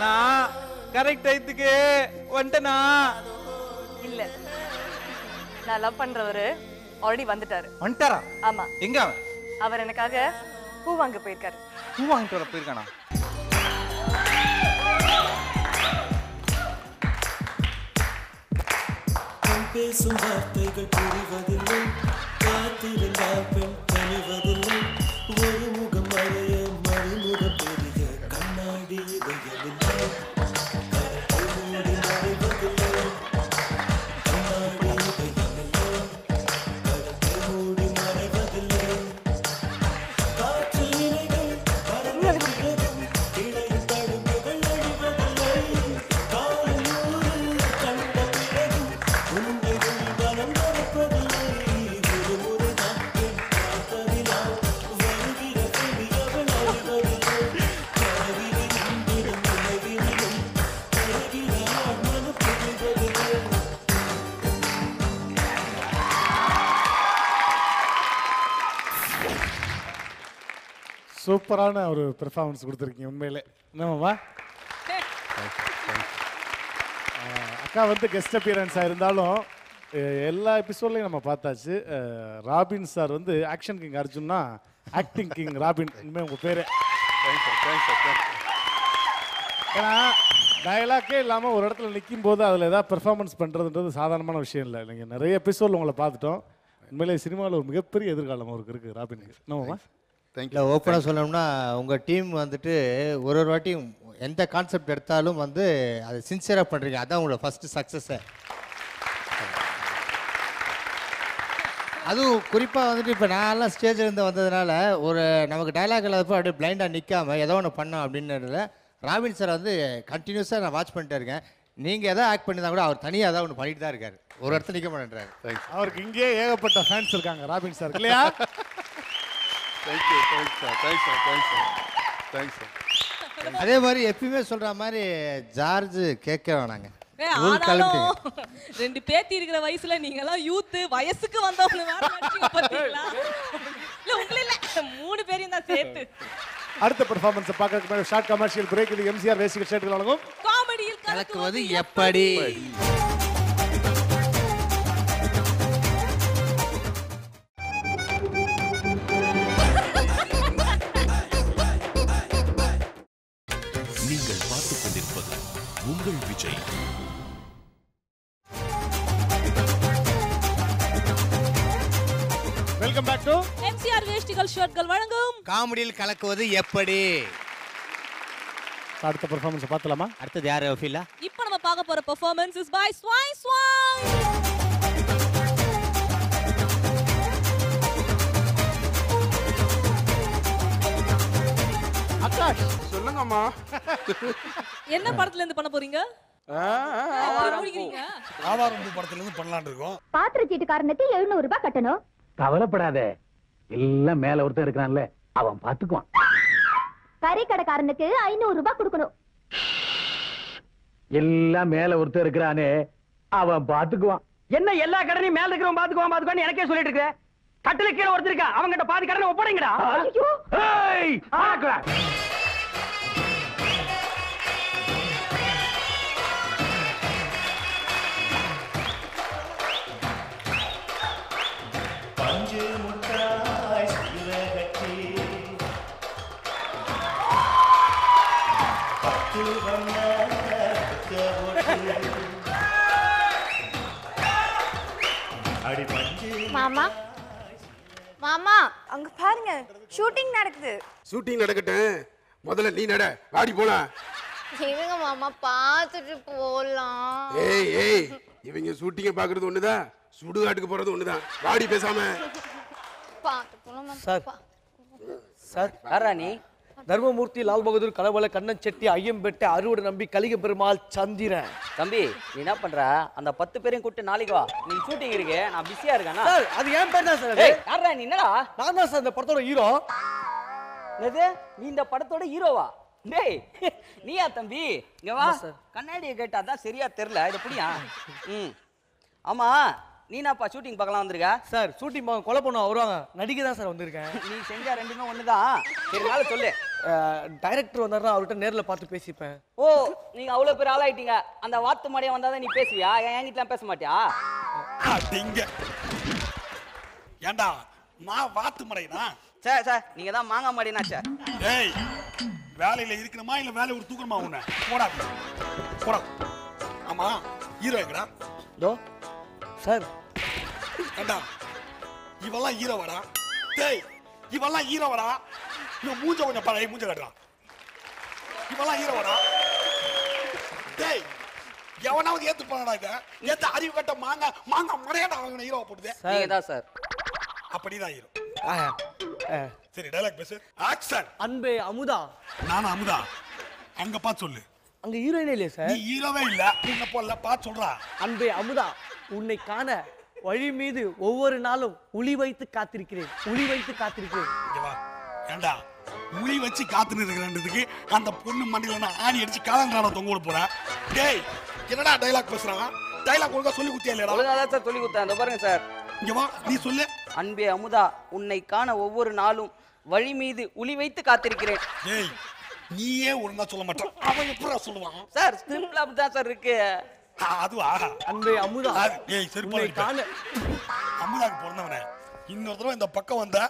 நான் கரெக்ட் டைத்துக்கு வந்துட்டேனா? இல்ல, நான் லவ் பண்றவரு ஆல்ரெடி வந்துட்டாரு. வந்துட்டாரா? ஆமா. எங்க அவன்? அவர் எனக்காக பூ வாங்க போயிருக்காரு. பூ வாங்கிட்டு வர போயிருக்கானா? பேசும் வார்த்தைகள் புரிவதில்லை, காத்திருந்த பெண் கனிவதில்லை, ஒரு முகம் மறைய மறுமுகம் பெரிய கண்ணாடி இதயமில்லை, கருத்தை மூடி மறைவதில்லை, கண்ணாடி இதயமில்லை, கருத்தை மூடி மறைவதில்லை, காற்றில் இலைகள் பறக்கிறதும் இடையில் தடுப்புகள் அழிவதில்லை, காலம் நூறு கண்ட பிறகும் உன்னை மனம் மறப்பதில்லை, ஒரு முறை தான் பெண் பார்ப்பதினால் வருகிற செடி அவள் அறிவதில்லை, கனவினை இன்றிடும் நினைவினிலும் கருகிற மனம் புரிவதில்லை. சூப்பரான ஒரு பெர்ஃபார்மன்ஸ் கொடுத்துருக்கீங்க உண்மையிலே. என்னமாம்மா? அக்கா வந்து கெஸ்ட் அப்பியரன்ஸாக இருந்தாலும் எல்லா எபிசோட்லையும் நம்ம பார்த்தாச்சு. ராபின் சார் வந்து ஆக்ஷன் கிங் அர்ஜுன்னா ஆக்டிங் கிங் ராபின். இனிமேல் உங்கள் பேர். ஏன்னா டயலாக்கே இல்லாமல் ஒரு இடத்துல நிற்கும் போது அதில் ஏதாவது பெர்ஃபார்மன்ஸ் பண்ணுறதுன்றது சாதாரணமான விஷயம் இல்லை. நீங்கள் நிறைய எபிசோடில் உங்களை பார்த்துட்டோம். உண்மையிலே சினிமாவில் ஒரு மிகப்பெரிய எதிர்காலம் அவருக்கு இருக்குது ராபினுக்கு. என்னமாம்மா? இல்லை, ஓப்பனாக சொல்லணும்னா உங்கள் டீம் வந்துட்டு ஒரு வாட்டியும் எந்த கான்செப்ட் எடுத்தாலும் வந்து அதை சின்சியராக பண்ணுறீங்க. அதான் உங்களோட ஃபஸ்ட்டு சக்ஸஸை. அதுவும் குறிப்பாக வந்துட்டு இப்போ நான்லாம் ஸ்டேஜில் இருந்து வந்ததுனால ஒரு நமக்கு டைலாக் இல்லாதப்போ அப்படியே பிளைண்டாக நிற்காம ஏதோ ஒன்று பண்ணோம் அப்படின்றதுல ராபின் சார் வந்து கண்டினியூஸாக நான் வாட்ச் பண்ணிட்டே இருக்கேன். நீங்கள் எதாவது ஆக்ட் பண்ணி தான் கூட அவர் தனியாக ஏதாவது ஒன்று பண்ணிட்டு தான் இருக்காரு. ஒரு இடத்துல நிற்க மாட்டேன்றாரு. அவருக்கு இங்கேயே ஏகப்பட்ட ஃபேன்ஸ் இருக்காங்க ராபின் சார் இல்லையா? அதே மாதிரி எப்பயுமே சொல்ற மாதிரி ஜார்ஜ் கேட்க வேணாங்க. ஆனாலும் 2 பேத்தி இருக்கிற வயசுல நீங்க எல்லாம் யூத் வயசுக்கு வந்தவங்க வேற நடிச்சீங்க பாத்தீங்களா? இல்ல உங்கள இல்ல 3 பேரையும் தான் சேர்த்து. அடுத்த பெர்ஃபார்மன்ஸ் பார்க்கறதுக்கு முன்னாடி ஷார்ட் கமர்ஷியல் பிரேக். இது எம்சிஆர் வேசிகல் ஷர்ட்கள் வழங்கும் காமெடியில் கலக்குவது எப்படி. நீங்கள் பார்த்துக் கொண்டிருப்பது உங்கள் Vijay. Welcome back to MCR வேஷ்டிகள் ஷர்ட்கள் வழங்கும் காமெடியில் கலக்குவது எப்படி. அடுத்த பெர்ஃபார்மன்ஸ் பார்த்தலாமா? அடுத்தது யார் ஃபீலா? இப்போ நம்ம பார்க்க போற பெர்ஃபார்மன்ஸ் இஸ் பை ஸ்வாய் ஸ்வாய். ஆகாஷ் சொல்லுங்கம்மா. என்ன படத்துல இருந்து பண்ண போறீங்க? ஆவாரம் படத்துல இருந்து பண்ணலாம்னு இருக்கோம். பாத்திர சீட்டுக்காரனுக்கு 700 ரூபாய் கட்டணும். கவலைப்படாத, எல்லாம் மேல ஒருத்தர் இருக்கான்ல, அவன் பாத்துக்குவான். கறி கடைக்காரனுக்கு 500 ரூபாய் கொடுக்கணும். எல்லாம் மேல ஒருத்தர் இருக்கிறானே, அவன் பாத்துக்குவான். என்ன எல்லா கடனையும் மேல இருக்கிறவன் பாத்துக்குவான் எனக்கே சொல்லிட்டு இருக்க. கட்டில கீழே ஒருத்தர் இருக்கா, அவங்கிட்ட பாதி கடனை ஒப்படைங்கடா. ஏய் ஆக்குடா. பஞ்சு முட்டாய் சிறகட்டி 10 வண்ண அடி பஞ்சு. மாமா மாமா அங்க பாருங்க, ஷூட்டிங் நடக்குது. ஷூட்டிங் நடக்கட்டும், முதல்ல நீ நட, வாடி போலாம். இருங்க மாமா, பார்த்துட்டு போலாம். ஏய் ஏய், இவங்க ஷூட்டிங்க பாக்குறது ஒண்ணுதான், சுடுகாட்டுக்கு போறது ஒண்ணுதான். வாடி பேசாம. பார்த்து போலாம் சார். சார் யாரா நீ? தர்மமூர்த்தி, லால் பகதூர், கலவல, கண்ணன் செட்டி, ஐயம்பேட்டை, அறுவடை நம்பி, கலிக பெருமாள், சந்திரன். தம்பி நீ என்ன பண்ற? அந்த 10 பேரையும் கூப்பிட்டு நாளைக்கு வா. நீ ஷூட்டிங் இருக்கு, நான் பிஸியா இருக்கேனா? சார் அது ஏன் பேர் தான் சார். யாரா நீ? என்னடா? நான் தான் சார் இந்த படத்தோட ஹீரோ. என்னது நீ இந்த படத்தோட ஹீரோவா? டேய் நீயா தம்பி? இங்க வா. கண்ணாடியை கேட்டா தான் சரியா தெரியல. இது புடியா? ஆமா நீனாப்பா ஷூட்டிங் பார்க்கலாம் வந்திருக்க? சார் ஷூட்டிங் பார்க்க கொலை பண்ண வருவாங்க, நடிக்க தான் சார் வந்திருக்கேன். நீ செஞ்ச ரெண்டுமே ஒண்ணுதான். இருந்தாலும் சொல்லு. டைரக்டர் வந்தாருன்னா அவர்கிட்ட நேரில் பார்த்து பேசிப்பேன். ஓ, நீங்க அவ்வளவு பேர் ஆளாயிட்டீங்க. அந்த வாத்து மாடியா வந்தாதான் நீ பேசுவியா? என்கிட்டலாம் பேச மாட்டியா? ஏண்டா நான் வாத்து மடைனா? சார் சார் நீங்க தான் மாங்காய் மாடினா சார். டேய் வேலையில இருக்கணுமா இல்ல வேலை ஒரு தூக்கணுமா உன்னை? போடா போடா. ஆமா ஹீரோ எங்கடா? தோ சார். ஏண்டா இவெல்லாம் ஹீரோவாடா? டேய் இவெல்லாம் ஹீரோவாடா? இவன் மூஞ்ச கொஞ்சம் பழைய மூஞ்ச கட்டுறா. இவெல்லாம் ஹீரோவாடா? டேய் எவனாவது ஏத்து போனடா இத? ஏத்து அறிவு கட்ட மாங்க மடையாடா அவங்க ஹீரோவா போடுதே. நீங்க தான் சார். அப்படிதான் ஹீரோ. சரி டயலாக் பேசு. ஆக்ஷன். அன்பே அமுதா. நானா அமுதா? அங்க பாத்து சொல்லு. அங்க ஹீரோயினே இல்லையா சார்? நீ ஹீரோவே இல்ல. நீங்க போல பாத்து சொல்றா. அன்பே அமுதா, உன்னை காண வழி மீது ஒவ்வொரு நாளும் உளி வைத்து காத்திருக்கிறேன், உளி வைத்து காத்திருக்கிறேன். ஏண்டா உளி வச்சு காத்துன்னு இருக்கிறதுக்கு அந்த பொண்ணு மண்டியில நான் ஆணி அடிச்சு காலங்கான தொங்க விட போறேன். டேய் என்னடா டயலாக் பேசுறான்? டயலாக் ஒழுங்கா சொல்லி குத்தியா இல்லடா? ஒழுங்கா தான் சார் சொல்லி குத்தேன். அந்த பாருங்க சார். இங்க வா நீ சொல்லு. அன்பே அமுதா, உன்னை காண ஒவ்வொரு நாளும் வழி மீது உளி வைத்து காத்திருக்கிறேன். டேய் நீயே ஒழுங்கா சொல்ல மாட்டான். அவன் எப்படா சொல்லுவான்? சார் ஸ்கிரிப்ட்ல அப்படிதான் சார் இருக்கு. அதுவா? அன்பே அமுதா. ஏய் செருப்பால காண அமுதாக்கு பிறந்தவனே இன்னொரு தடவை இந்த பக்கம் வந்தா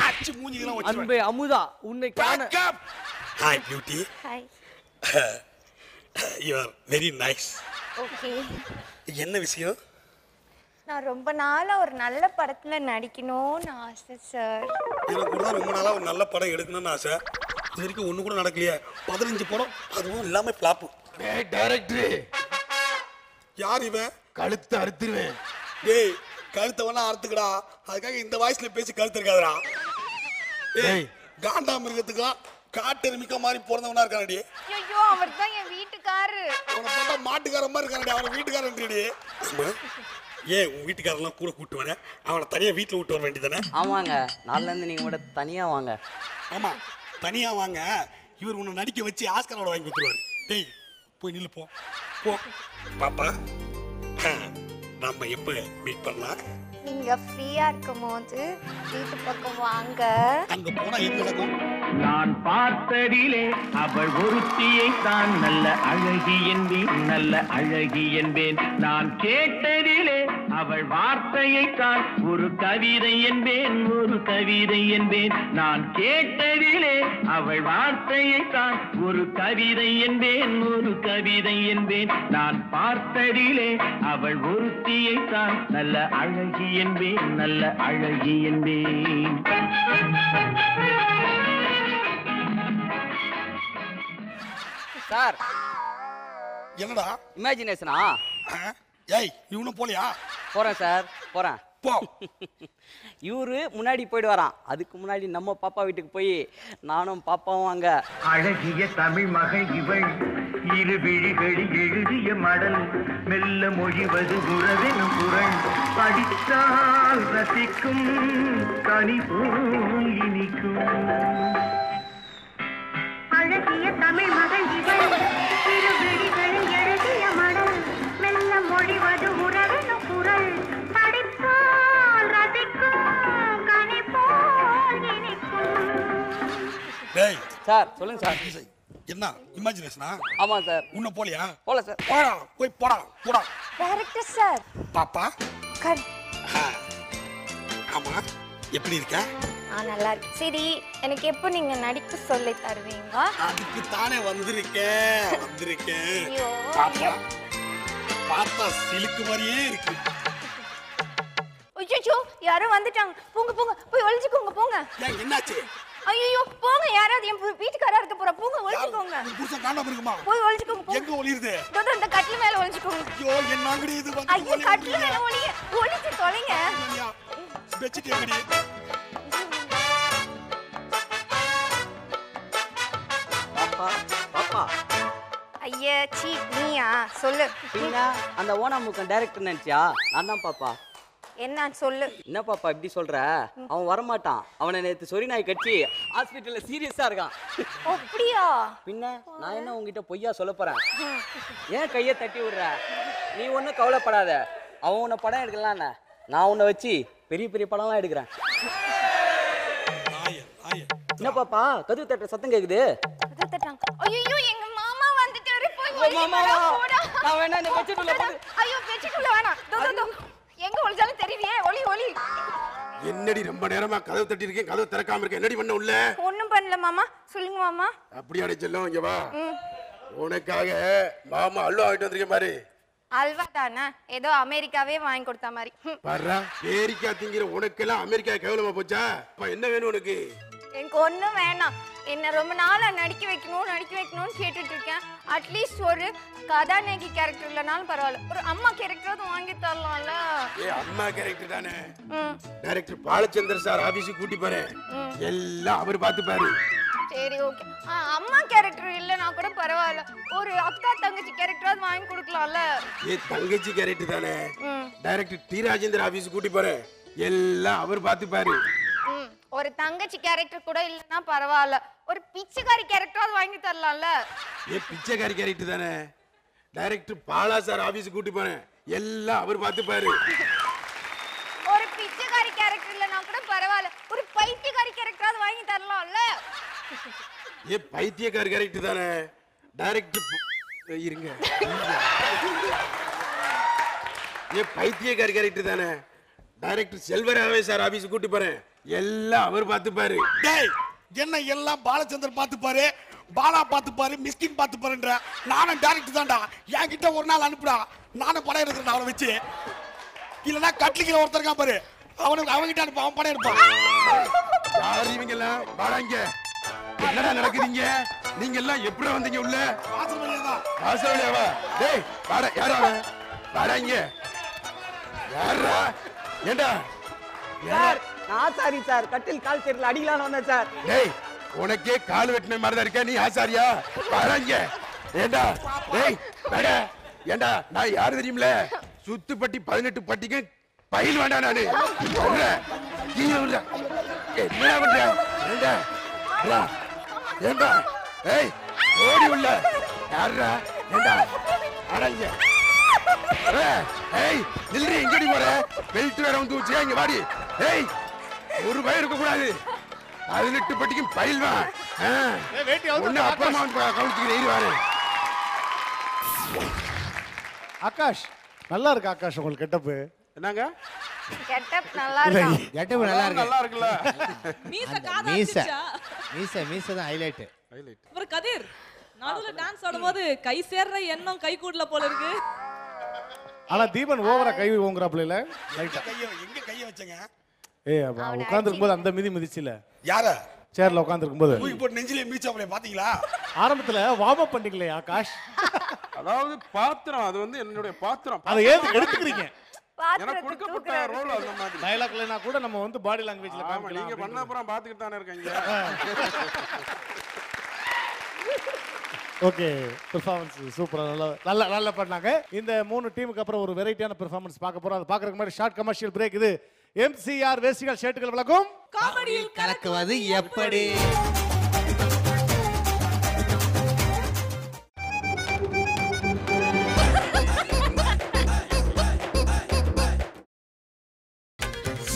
அச்சு மூஞ்சிலாம் வச்சிரு. அன்பே அமுதா, உன்னை காண. Hi beauty. Hi. You are very nice. Okay. என்ன விஷயம்? நான் ரொம்ப நாளா ஒரு நல்ல படத்துல நடிக்கணும்னு ஆசை சார். எனக்கு கூட ரொம்ப நாளா ஒரு நல்ல படம் எடுக்கணும்னு ஆசை. இது வரைக்கும் ஒண்ணு கூட நடக்கலையே. 15 படம் அதுவும் எல்லாமே ஃப்ளாப். டேய் டைரக்டர், யார் இவன்? கழுத்தை அறுத்துருவேன். டேய் கழுத்தை வேணா அறுத்துக்கடா. அதுக்காக இந்த வாய்ஸ்ல பேசி கழுத்து இருக்காதடா. டேய் காண்டா மிருகத்துக்கு காட்டெருமிக்க மாதிரி பிறந்தவனா இருக்கானடி. ஐயோ அவர் தான் என் வீட்டுக்காரரு. அவனை பார்த்தா மாட்டுக்கார மாதிரி இருக்கானடி. அவன் வீட்டுக்காரன்டி. ஏன் உன் வீட்டுக்காரெல்லாம் கூட கூட்டு வரேன்? அவனை தனியா வீட்டுல விட்டு வர வேண்டியதானே? ஆமாங்க, நாளில இருந்து நீங்க கூட தனியா வாங்க. ஆமா தனியா வாங்க. இவர் உன்னை நடிக்க வச்சு ஆஸ்கரோட வாங்கி கொடுத்துருவாரு. டேய் போய் நில்லு போ போ. பாப்பா நம்ம எப்ப மீட் பண்ணலாம்? நீங்க ஃப்ரீயா இருக்கும்போது வீட்டு பக்கம் வாங்க. அங்க போனா என்ன நடக்கும்? நான் பார்த்ததிலே அவள் ஒருத்தியை தான் நல்ல அழகி என்பேன், நல்ல அழகி என்பேன். நான் கேட்டதிலே அவள் வார்த்தையை தான் ஒரு கவிதை என்பேன், ஒரு கவிதை என்பேன். நான் கேட்டதிலே அவள் வார்த்தையை தான் ஒரு கவிதை என்பேன், ஒரு கவிதை என்பேன். நான் பார்த்ததிலே அவள் ஒருத்தியை தான் நல்ல அழகி என்பேன், நல்ல அழகி என்பேன். சார் என்னடா இமேஜினேஷனா? ஏய் நீ இன்னும் போலியா? போறேன் சார் போறேன். போ. இவரு முன்னாடி போயிட்டு வரான். அதுக்கு முன்னாடி நம்ம பாப்பா வீட்டுக்கு போய் நானும் பாப்பாவும் அங்க. அழகிய தமிழ் மகள் இவள், இரு விழிகளில் எழுதிய மடல், மெல்ல மொழிவது உறவெனும் குரல், படித்தால் ரசிக்கும் கனி போல் இனிக்கும். அழகிய தமிழ் மகள் இவள், இரு விழிகளில் எழுதிய மடல், மெல்ல மொழிவது உறவெனும் குரல், படித்தால் ரசிக்கும் கனி போல் இனிக்கும். டேய் சார் சொல்லுங்க சார். என்ன இமேஜினேஷனா? ஆமா சார். இன்னும் போலியா? போல சார். போடா போய் போடா போடா. Director sir. பாப்பா கட். ஆமா எப்படி இருக்க? நல்லா இருக்கு. சரி எனக்கு எப்போ நீங்க நடிப்பு சொல்லி தருவீங்க? அதுக்கு தானே வந்திருக்கேன். பாப்பா பார்த்தா சிலுக்கு மாதிரியே இருக்கு. ஐயோ யாரோ வந்துட்டாங்க. போங்க போங்க போய் ஒளிஞ்சுக்கோங்க போங்க. ஏன் என்னாச்சு? ஐயோ போங்க, யாராவது என் வீட்டுக்காரா இருக்க போறா. போங்க ஒளிஞ்சுக்கோங்க. புருஷன் காணாம இருக்குமா? போய் ஒளிஞ்சுக்கோங்க. எங்க ஒளியுது? இந்த கட்டில மேல ஒளிஞ்சுக்கோங்க. ஐயோ என்னங்கடி இது வந்து? ஐயோ கட்டில மேல ஒளிஞ்சு தொலைங்க. பெச்சிட்டு எங்கடி? பாப்பா பாப்பா. ஐயா சீ நீயா சொல்லு. பின்ன அந்த ஓனாமுக்கன் டைரக்டர் நினைச்சியா? நான் தான் பாப்பா. என்ன சொல்லு. என்ன பாப்பா இப்படி சொல்ற? அவன் வரமாட்டான். அவனை நேத்து சொரி நாய் கட்சி ஹாஸ்பிட்டல்ல சீரியஸா இருக்கான். அப்படியா? பின்ன நான் என்ன உங்ககிட்ட பொய்யா சொல்ல போறேன்? ஏன் கையை தட்டி விடுற? நீ ஒன்றும் கவலைப்படாத. அவன் உன்னை படம் எடுக்கலாம். நான் உன்னை வச்சு பெரிய பெரிய படம்லாம் எடுக்கிறேன். என்ன பாப்பா கதவு தட்டுற சத்தம் கேக்குது? ஐயோ எங்க மாமா வந்துட்டாரு போய் நான் வேணா இந்த பெட்ஷீட்டுல போடு. ஐயோ பெட்ஷீட்டுல வேணாம். தோ எங்க ஒளிஞ்சாலும் தெரியலையே. ஒளி என்னடி ரொம்ப நேரமா கதவு தட்டி இருக்கேன், கதவு திறக்காம இருக்கேன், என்னடி பண்ண உள்ள? ஒண்ணும் பண்ணல மாமா. சொல்லுங்க மாமா. அப்படி அடைச்சல்லும் இங்க வா. உனக்காக மாமா அல்வா வாங்கிட்டு வந்திருக்கேன் பாரு. அல்வா தானே, ஏதோ அமெரிக்காவே வாங்கி கொடுத்த மாதிரி. பாரு அமெரிக்கா திங்கிற உனக்கெல்லாம் அமெரிக்கா கேவலமா போச்சா? என்ன வேணும் உனக்கு? எனக்கு ஒண்ணும் வேணாம். என்ன ரொம்ப நாளா நடிக்க வைக்கணும்னு கேட்டுட்டு இருக்கேன். அட்லீஸ்ட் ஒரு கதாநாயகி கேரக்டர் இல்லனாலும் பரவாயில்ல, ஒரு அம்மா கேரக்டராவது வாங்கி தரலாம்ல. அம்மா கேரக்டர் தானே. டைரக்டர் பாலச்சந்தர் சார் ஆபீஸுக்கு கூட்டி போறேன், எல்லாம் அவர் பார்த்து பாரு. சரி ஓகே. அம்மா கேரக்டர் இல்லனா கூட பரவாயில்ல, ஒரு அக்கா தங்கச்சி கேரக்டராவது வாங்கி கொடுக்கலாம்ல. தங்கச்சி கேரக்டர் தானே. டைரக்டர் டி ராஜேந்தர் ஆபீஸுக்கு கூட்டி போறேன், எல்லாம் அவர் பார்த்து பாரு. ஒரு தங்கச்சி கேரக்டர் கூட இல்லனா பரவாயில்ல, ஒரு பிச்சைக்காரி கேரக்டராவது வாங்கி தரலாம்ல. பிச்சைக்காரி கேரக்டர் தானே. டைரக்டர் பாலா சார் ஆபீஸுக்கு கூட்டி போறேன், எல்லாம் அவர் பார்த்து பாரு. ஒரு பிச்சைக்காரி கேரக்டர் இல்லனா கூட பரவாயில்ல, ஒரு பைத்தியக்காரி கேரக்டராவது வாங்கி தரலாம்ல. பைத்தியக்காரி கேரக்டர் தானே. டைரக்டர் இருங்க, பைத்தியக்காரி கேரக்டர் தானே. டைரக்டர் செல்வராகவே சார் ஆபீஸுக்கு கூட்டி போறேன், எல்லாம் அவர் பார்த்து பாரு. என்ன எல்லாம் பாலச்சந்தர் பார்த்து பாரு, பாலா பார்த்து பாரு, மிஸ்கின் பார்த்து பாருன்ற. நானும் டைரக்டர் தான்டா, என்கிட்ட ஒரு நாள் அனுப்புடா, நானும் படம் எடுக்கிறேன் அவனை வச்சு. இல்லைன்னா கட்லிக்கிற ஒருத்தருக்கான் பாரு, அவன்கிட்ட அனுப்ப, அவன் படம் எடுப்பான். யாரு இவங்க எல்லாம்? வாடாங்க, என்னடா நடக்குதுங்க? நீங்க எல்லாம் எப்படி வந்தீங்க உள்ள? வாசல்வழியாவா? டேய் வாடா, யாரா வாடாங்க? யாரா? ஏண்டா சார் நான் சாரி சார், கட்டில் கால் சேரில் அடிக்கலான்னு வந்தேன் சார். டேய் உனக்கே கால் வெட்டின மாதிரி தான் இருக்க, நீ ஆசாரியா? வாடாங்க. ஏண்டா டேய் வாடா. ஏண்டா நான் யாரு தெரியுமில? சுத்துப்பட்டி 18 பட்டிக்கு பயில் வேண்டா நானு. என்ன பண்ற? ஏண்டா ஏண்டா ஏய் ஓடி உள்ள யாரா? ஏண்டா அடங்க. ஏய் நில்றி, எங்கடி போற? பெல்ட் வேற வந்து வச்சியா? இங்க வாடி. ஏய் ஒரு பயம் இருக்க கூடாது. 18 பட்டிக்கும் பயில் வா. ஒண்ணு அப்புறமா கவுன்சிக்கிறேன் வாரு. ஆகாஷ் நல்லா இருக்கு. ஆகாஷ் உங்களுக்கு கெட்டப்பு என்னங்க? கெட்டப் நல்லா இருக்கு. கெட்டப் நல்லா இருக்கு. நல்லா இருக்குல்ல? மீசை தான் ஹைலைட். அப்புறம் கதிர் நடுவுல டான்ஸ் ஆடும்போது கை சேர்ற எண்ணம் கை கூடல போல இருக்கு. ஆனா தீபன் ஓவரா கை ஓங்குறாப்ல இல்ல? லைட்டா எங்க கைய வச்சங்க? ஏய் அப்ப உட்கார்ந்திருக்கும் போது அந்த மிதி மிதிச்சில. யார? சேர்ல உட்கார்ந்திருக்கும் போது தூக்கி போட்டு நெஞ்சிலே மீச்சாப்ல பாத்தீங்களா? ஆரம்பத்துல வார்ம் அப் பண்ணீங்களே ஆகாஷ். அதாவது பாத்திரம், அது வந்து என்னுடைய பாத்திரம். அதை ஏன் எடுத்துக்கிறீங்க? எனக்கு கொடுக்கப்பட்ட ரோல் அந்த மாதிரி. டயலாக்லனா கூட நம்ம வந்து பாடி லாங்குவேஜ்ல காமிக்கலாம். நீங்க பண்ண அப்புறம் பாத்துக்கிட்டு தானே இருக்கீங்க. ஓகே, பெர்ஃபார்மன்ஸ் சூப்பரா நல்லா பண்ணாங்க. இந்த 3 டீமுக்கு அப்புறம் ஒரு வெரைட்டியான பெர்ஃபார்மன்ஸ் பார்க்க போறோம். அது பார்க்கறதுக்கு முன்னாடி ஷார்ட் கமர்ஷியல் பிரேக். இது MCR வேஸ்டிகள் ஷர்ட்டுகள் வழங்கும் காமெடியில் கலக்குவது எப்படி?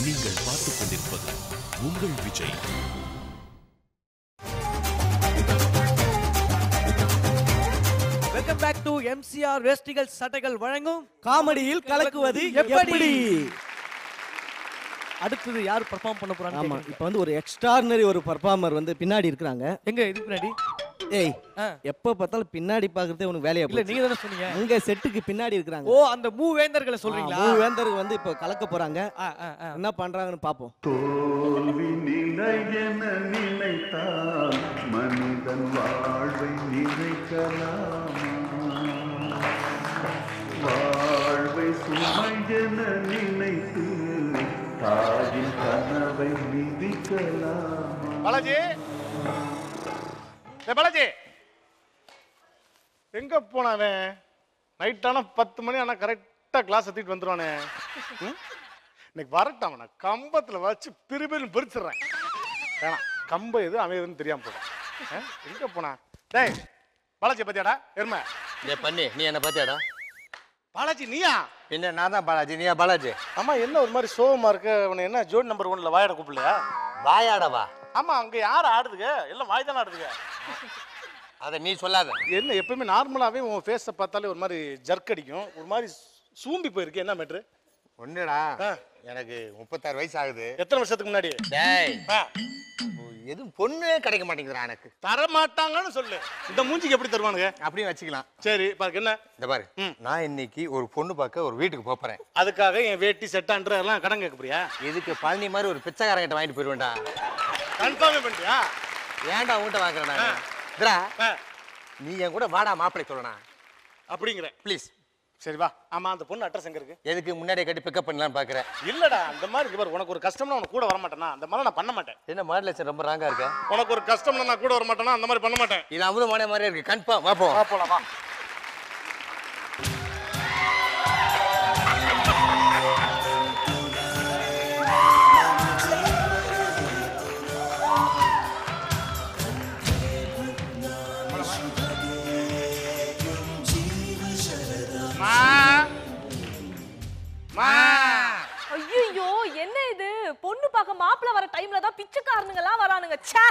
நீங்கள் பார்த்துக் கொண்டிருப்பது உங்கள் Vijay. Welcome back to MCR வேஸ்டிகள் சட்டைகள் வழங்கும் காமெடியில் கலக்குவது எப்படி? அடுத்தது யார் பெர்ஃபார்ம் பண்ண போறாங்க? ஆமா, இப்போ வந்து ஒரு எக்ஸ்ட்ரார்டினரி ஒரு பெர்ஃபார்மர் வந்து பின்னாடி இருக்காங்க. எங்க இது பின்னாடி? ஏய் எப்ப பார்த்தாலும் பின்னாடி பாக்குறதே உனக்கு வேலையா இல்ல, நீங்க தானே சொன்னீங்க. உங்க செட்டுக்கு பின்னாடி இருக்காங்க. ஓ, அந்த மூவேந்தர்களை சொல்றீங்களா? மூவேந்தர்கள் வந்து இப்போ கலக்க போறாங்க. என்ன பண்றாங்கன்னு பாப்போம். தோல்வி நிலையென நினைத்தால் மனிதன் வாழ்வை நினைக்கலாமா? வாழ்வை சுமையென நினைத்து தாயின் கனவை மிதிக்கலாமா? பாலாஜி, பாலாஜி எங்க போனானே? நைட்டான 10 மணி ஆனா கரெக்டா கிளாஸ் எடுத்துட்டு வந்துருவானே. இன்னைக்கு வரட்டும், அவனை கம்பத்துல வச்சு பிரிபிரின்னு பிரிச்சிடுறேன். வேணாம், கம்ப எது அமையுதுன்னு தெரியாம போடும். எங்க போனா? டேய் பாலாஜி பத்தியாடா எருமை? பண்ணி நீ என்ன பத்தியாடா? பாலாஜி நீயா? என்ன நான் தான் பாலாஜி, நீயா பாலாஜி? ஆமா, என்ன ஒரு மாதிரி சோகமா இருக்கு? அவனை என்ன ஜோடி நம்பர் 1ல வாயாட கூப்பிடலையா? வாயாடவா? ஆமா, அங்க யார் ஆடுதுங்க? எல்லாம் வாய் தானே ஆடுதுங்க. அதை நீ சொல்லாத. என்ன எப்பவுமே நார்மலாவே உன் ஃபேஸை பார்த்தாலே ஒரு மாதிரி ஜர்க் அடிக்கும், ஒரு மாதிரி சூம்பி போயிருக்கு. என்ன மேட்ரு? ஒண்ணுடா, எனக்கு 36 வயசு ஆகுது. எத்தனை வருஷத்துக்கு முன்னாடி? டேய், எதுவும் பொண்ணே கிடைக்க மாட்டேங்குதுடா எனக்கு. தர மாட்டாங்கன்னு சொல்லு. இந்த மூஞ்சிக்கு எப்படி தருவானுங்க? அப்படியே வச்சுக்கலாம். சரி, பாருங்க என்ன இந்த பாரு, நான் இன்னைக்கு ஒரு பொண்ணு பார்க்க ஒரு வீட்டுக்கு போறேன். அதுக்காக என் வேட்டி செட்டான்ற எல்லாம் கடன் கேட்க போறியா? இதுக்கு பழனி மாதிரி ஒரு பிச்சைக்காரங்கிட்ட வாங்கிட்டு போயிருவேன்டா. கன்ஃபார்ம் பண்ணியா? ஏன்டா உன்கிட்ட வாங்குறேன்? நீ என் கூட வாடா மாப்பிள்ளை சொல்லணும் அப்படிங்கிற. ப்ளீஸ். சரி வா. ஆமா, அந்த பொண்ணு அட்ரஸ் எங்க இருக்கு? எதுக்கு முன்னாடியே கட்டி பிக்கப் பண்ணலாம்னு பாக்குறேன். இல்லடா, அந்த மாதிரி இருக்கு பாரு. உனக்கு ஒரு கஷ்டம்னா உனக்கு கூட வர மாட்டேனா? அந்த மாதிரி நான் பண்ண மாட்டேன். என்ன மாடலேஷன் ரொம்ப ராங்கா இருக்க? உனக்கு ஒரு கஷ்டம்னா நான் கூட வர மாட்டேனா? அந்த மாதிரி பண்ண மாட்டேன். இது அமுத மாடே மாதிரியே இருக்கு. கன்ஃபார்ம் வா போ. வா போலாம் வா. ஐயோ, என்ன இது? பொண்ணு பார்க்க மாப்பிள்ள வர டைம்ல தான் பிச்சைக்காரனுங்கலாம் வரானுங்க. ச்சே,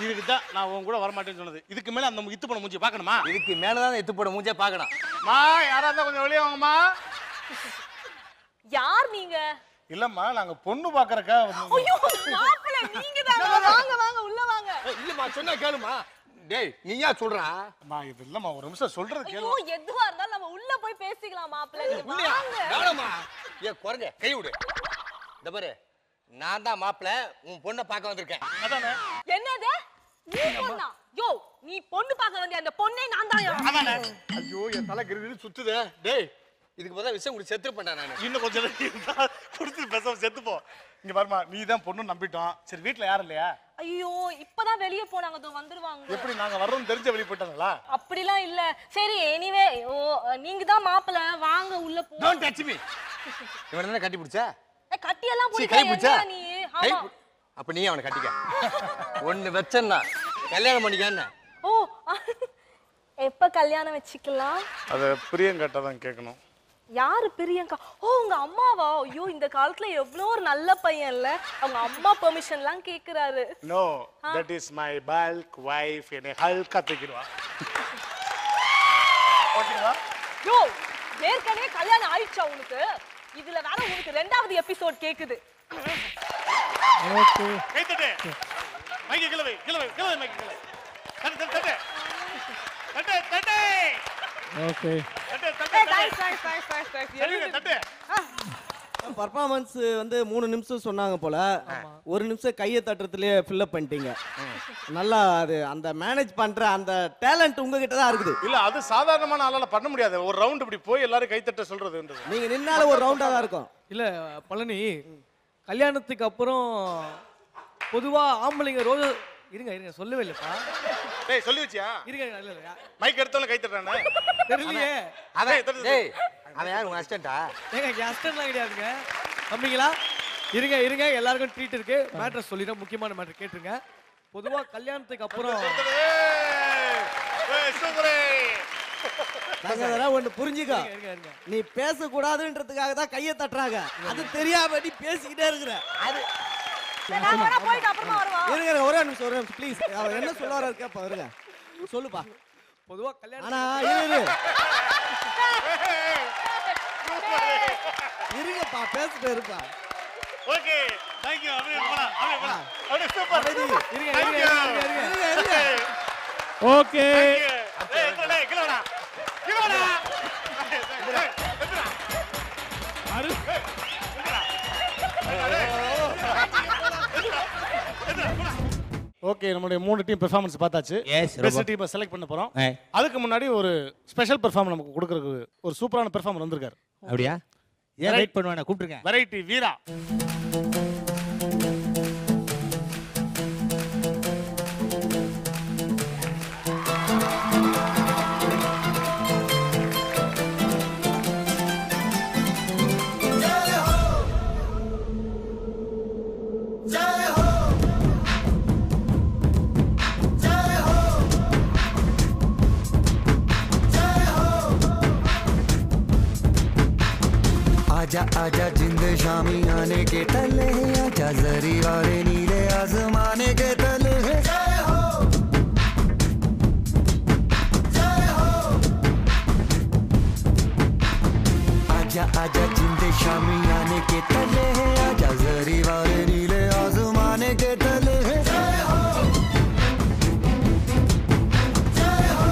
இதுக்கு தான் நான் உன் கூட வர மாட்டேன்னு சொன்னது. இதுக்கு மேல அந்த இத்து போன மூஞ்சி பார்க்கணுமா? இதுக்கு மேல தான் இத்து போன மூஞ்சியை பார்க்கணும். மா, யாரா இருந்தா கொஞ்சம் வெளியே வாங்கம்மா. யார் நீங்க? இல்லம்மா, நாங்க பொண்ணு பார்க்கறக்கா. ஐயோ, மாப்பிள்ள நீங்க தான். வாங்க வாங்க, உள்ள வாங்க. இல்லம்மா, சொன்னா கேளுமா. டேய், நீயா சொல்றா? அம்மா, இது இல்லம்மா, ஒரு நிமிஷம் சொல்றது கேளு. ஐயோ, எதுவா இருந்தாலும் நம்ம உள்ள போய் பேசிக்கலாம் மாப்பிள்ள. நீங்க வாங்க. வேணாமா? ஏ குறங்க, கை விடு. இந்த பாரு, நான் தான் மாப்பிள்ள, உன் பொண்ணை பார்க்க வந்திருக்கேன். அதானே? என்னது? நீ பொண்ணா? யோ, நீ பொண்ணு பார்க்க வந்திய அந்த பொண்ணே நான் தான். அதானே? ஐயோ, என் தலை கிருகிரு சுத்துதே. டேய், இதுக்கு பதிலா விஷயம் குடி செத்து பண்ணா நானு. இன்னும் கொஞ்சம் குடுத்து பேசாம செத்து போ. இங்க பாருமா, நீ தான் பொண்ணு நம்பிட்டோம். சரி, வீட்ல யாரும் இல்லையா? ஐயோ, இப்பதான் வெளிய போனாங்க, தோ வந்துருவாங்க. எப்படி நாங்க வர்றோம் தெரிஞ்ச வெளிய போயிட்டாங்களா? அப்படிலாம் இல்ல. சரி, எனிவே, ஓ நீங்க தான் மாப்பிள்ள, வாங்க உள்ள போ. Don't touch me. இவனை என்ன கட்டி பிடிச்சா? கட்டி எல்லாம் கை பிடிச்சா? புடிச்சா நீ? ஆமா. அப்ப நீ அவனை கட்டிக்க. ஒண்ணு வெச்சன்னா கல்யாணம் பண்ணிக்க. ஓ, எப்ப கல்யாணம் வச்சுக்கலாம்? அத பிரியங்கட்ட தான் கேட்கணும். யாரு பிரியங்கா? ஓ, உங்க அம்மாவா? ஐயோ, இந்த காலத்துல எவ்வளவு ஒரு நல்ல பையன் இல்ல. அவங்க அம்மா பெர்மிஷன்லாம் கேக்குறாரு. No, that is my bulk wife. என்னை ஹல்கா தூக்கிடுவா. ஓகேவா? யோ, ஏற்கனவே கல்யாணம் ஆயிடுச்சா உனக்கு? இதுல வேற உனக்கு 2வது எபிசோட் கேக்குது. ஓகே. கை தட்டு. மைக்கு கிளவை, கிளவை, கிளவை மைக்கு கிளவை. தட்டு தட்டு தட்டு. தட்டு தட்டு. ஓகே. தட்டு தட்டு. தட்டு. பர்ஃபார்மன்ஸ் வந்து 3 நிமிஷம் சொன்னாங்க போல. 1 நிமிஷம் கையை தட்டுறதுலயே ஃபில் அப் பண்ணிட்டீங்க. நல்லா அது அந்த மேனேஜ் பண்ற அந்த டேலண்ட் உங்ககிட்ட தான் இருக்குது. இல்ல, அது சாதாரணமான ஆளால பண்ண முடியாது. ஒரு ரவுண்ட் இப்படி போய் எல்லாரும் கை தட்ட சொல்றதுன்றது. நீங்க நின்னால ஒரு ரவுண்டா தான் இருக்கும். இல்ல பழனி, கல்யாணத்துக்கு அப்புறம் பொதுவா ஆம்பளைங்க ரோஜா இருங்க சொல்லவே இல்லப்பா. டேய், சொல்லி வச்சியா? இருங்க, இல்ல மைக் எடுத்தவன கை தட்டறானே. தெரியலையே. டேய், அவன் யார் உங்க அசிஸ்டன்ட்டா? ஏங்க, அசிஸ்டன்ட்லாம் கிடையாதுங்க. தம்பிங்களா, இருங்க எல்லாருக்கும் ட்ரீட் இருக்கு. மேட்டர் சொல்லிடுறேன், முக்கியமான மேட்டர் கேட்டுருங்க. பொதுவா கல்யாணத்துக்கு அப்புறம் ஒண்ணு புரிஞ்சுக்க, நீ பேசக்கூடாதுன்றதுக்காக தான் கையை தட்டுறாங்க. அது தெரியாம நீ பேசிக்கிட்டே இருக்கிற. அது இருங்க, ஒரே நிமிஷம் ப்ளீஸ். அவர் என்ன சொல்ல வர்றாரு கேப்பா. இருங்க, சொல்லுப்பா. பொதுவா கல்யாணம் ஆனா இருங்கப்பா, பேசிட்டு இருப்பா. Okay, thank you. அப்படியே போலாம், அப்படியே போலாம். அப்படியே சூப்பர். இருங்க. ஓகே. ஏய், டேய், கிளவடா. ஓகே, நம்மளுடைய 3 டீம் பெர்ஃபார்மன்ஸ் பார்த்தாச்சு. பெஸ்ட் டீமை செலக்ட் பண்ண போறோம். அதுக்கு முன்னாடி ஒரு ஸ்பெஷல் பெர்ஃபார்மன்ஸ் நமக்கு கொடுக்கிறதுக்கு ஒரு சூப்பரான பெர்ஃபார்மர் வந்திருக்காரு. அப்படியா? ஏன் வெயிட் பண்ணுவானே, கூப்பிடுங்க. வெரைட்டி வீரா. आजा आजा जिंद शामी आने के तले आजा जरी वाले नीले आसमाने के तले जय हो जय हो आजा आजा जिंद शामी आने के तले आजा जरी वाले नीले आसमाने के तले जय हो जय हो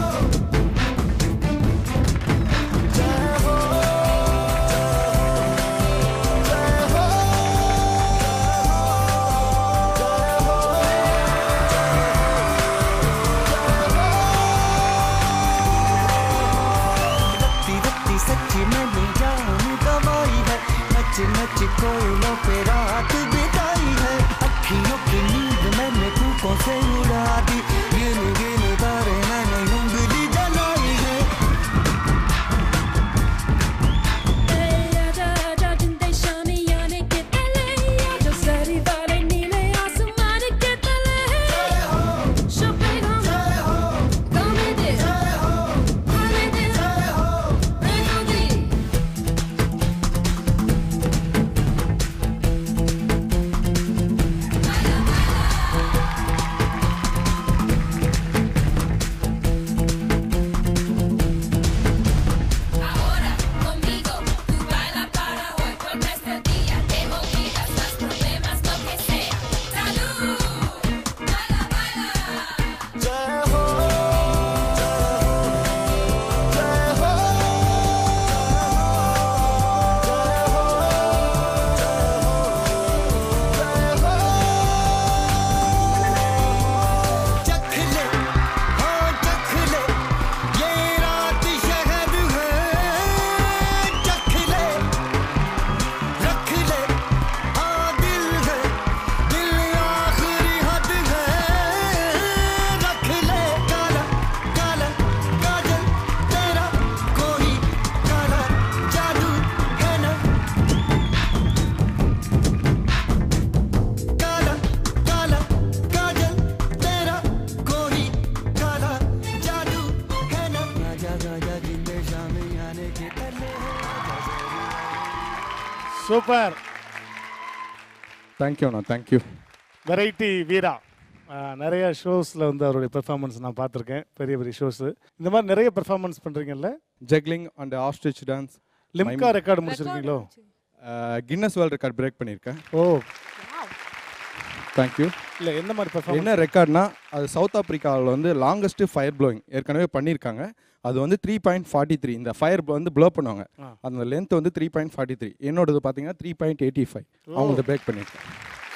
जय हो सच्ची मैंने जान गवाई है नच नच कोयलों पे रात बिताई है अखियों की नींद मैंने फूकों से उड़ा दी गिन गिन तारे मैंने उंगली जलाई है आजा आजा जिंदे शामी आने के तले आजा सारी बातें नीले आसमान के तले जय हो शोपेगा जय हो गाने दे जय हो गाने दे जय हो சூப்பர். தேங்க்யூ அண்ணா, தேங்க்யூ. வெரைட்டி வீரா நிறைய ஷோஸில் வந்து அவருடைய பெர்ஃபார்மன்ஸ் நான் பார்த்துருக்கேன், பெரிய பெரிய ஷோஸு. இந்த மாதிரி நிறைய பெர்ஃபார்மன்ஸ் பண்ணுறீங்கல்ல? Juggling and ostrich dance. Limca record முடிச்சிருக்கீங்களோ? கின்னஸ் வேர்ல்ட் ரெக்கார்ட் பிரேக் பண்ணியிருக்கேன். ஓ தேங்க்யூ. இல்லை என்ன மாதிரி பெர்ஃபார்மன்ஸ்? என்ன ரெக்கார்ட்னா அது சவுத் ஆப்பிரிக்காவில் வந்து லாங்கஸ்ட் ஃபயர் ப்ளோயிங் ஏற்கனவே பண்ணியிருக்காங்க. அது வந்து 3.43. இந்த ஃபயர் வந்து ப்ளோ பண்ணுவாங்க, அந்த லென்த் வந்து 3.43. என்னோடது பார்த்தீங்கன்னா 3.85. அவங்க பிரேக் பண்ணியிருக்கேன்.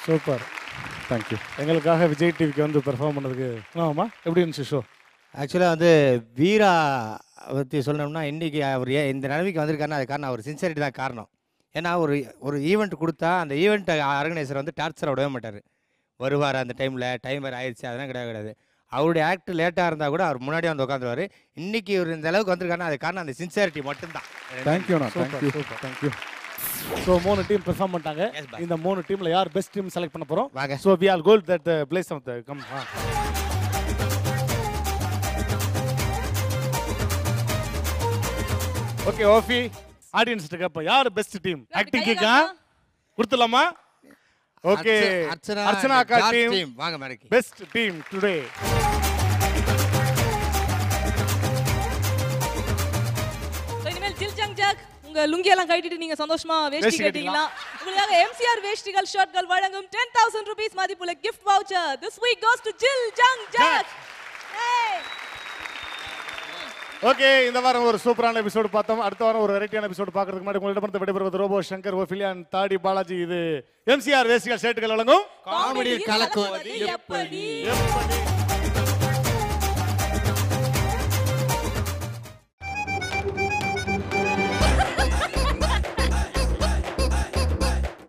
Super, thank you. எங்களுக்காக விஜய் டிவிக்கு வந்து பெர்ஃபார்ம் பண்ணதுக்கு ஆமா எப்படி இருந்துச்சு ஷோ? ஆக்சுவலாக வந்து வீரா பற்றி சொல்லணும்னா இன்றைக்கி அவர் இந்த நிலைமைக்கு வந்திருக்காருன்னா அது காரணம் அவர் சின்சியரிட்டி தான் காரணம். ஏன்னா ஒரு ஈவெண்ட் கொடுத்தா அந்த ஈவெண்ட் ஆர்கனைசர் வந்து டார்ச்சரை விடவே மாட்டார். வருவார் அந்த டைமில், டைம் வேறு ஆயிடுச்சு, அதெல்லாம் கிடையாது. அவருடைய ஆக்ட் லேட்டாக இருந்தால் கூட அவர் முன்னாடியே வந்து உட்காந்துருவார். இன்றைக்கி இவர் இந்த அளவுக்கு வந்திருக்காருன்னா அது காரணம் அந்த சின்சியரிட்டி மட்டும்தான். தேங்க்யூண்ணா, thank you, thank you. So 3 team perform பண்ணிட்டாங்க. இந்த 3 டீமில் யார் பெஸ்ட் டீம் செலக்ட் பண்ண போகிறோம்? வாங்க. So we all call that place of the come. Okay Ophie, ஆடியன்ஸ்ட்டு கேட்போம் யார் பெஸ்ட் டீம்? ஆக்டிங்க்கா கொடுத்துடலாமா? ஓகே, அர்ச்சனா அக்கா டீம் வாங்க மேடைக்கு. Best team today. இனிமேல் ஜில் ஜங் ஜக் உங்க லுங்கி எல்லாம் கட்டிட்டு நீங்க சந்தோஷமா வேஷ்டி கட்டிங்களா? உங்களுக்காக MCR வேஷ்டிகள் ஷர்ட்கள் வழங்கும் 10,000 rupees மதிப்புள்ள gift voucher. This week goes to Jil Jang Jak. Okay, இந்த வாரம் ஒரு சூப்பரான எபிசோடு பார்த்தோம். அடுத்த வாரம் ஒரு வெரைட்டியான எபிசோடு பார்க்கறதுக்கு முன்னாடி உங்களிடமிருந்து விடைபெறுவது ரோபோ சங்கர், ஓஃபிலியான், தாடி பாலாஜி. இது MCR வேஷ்டிகள் ஷர்ட்டுகள் வழங்கும் காமெடி கலக்குவது எப்படி?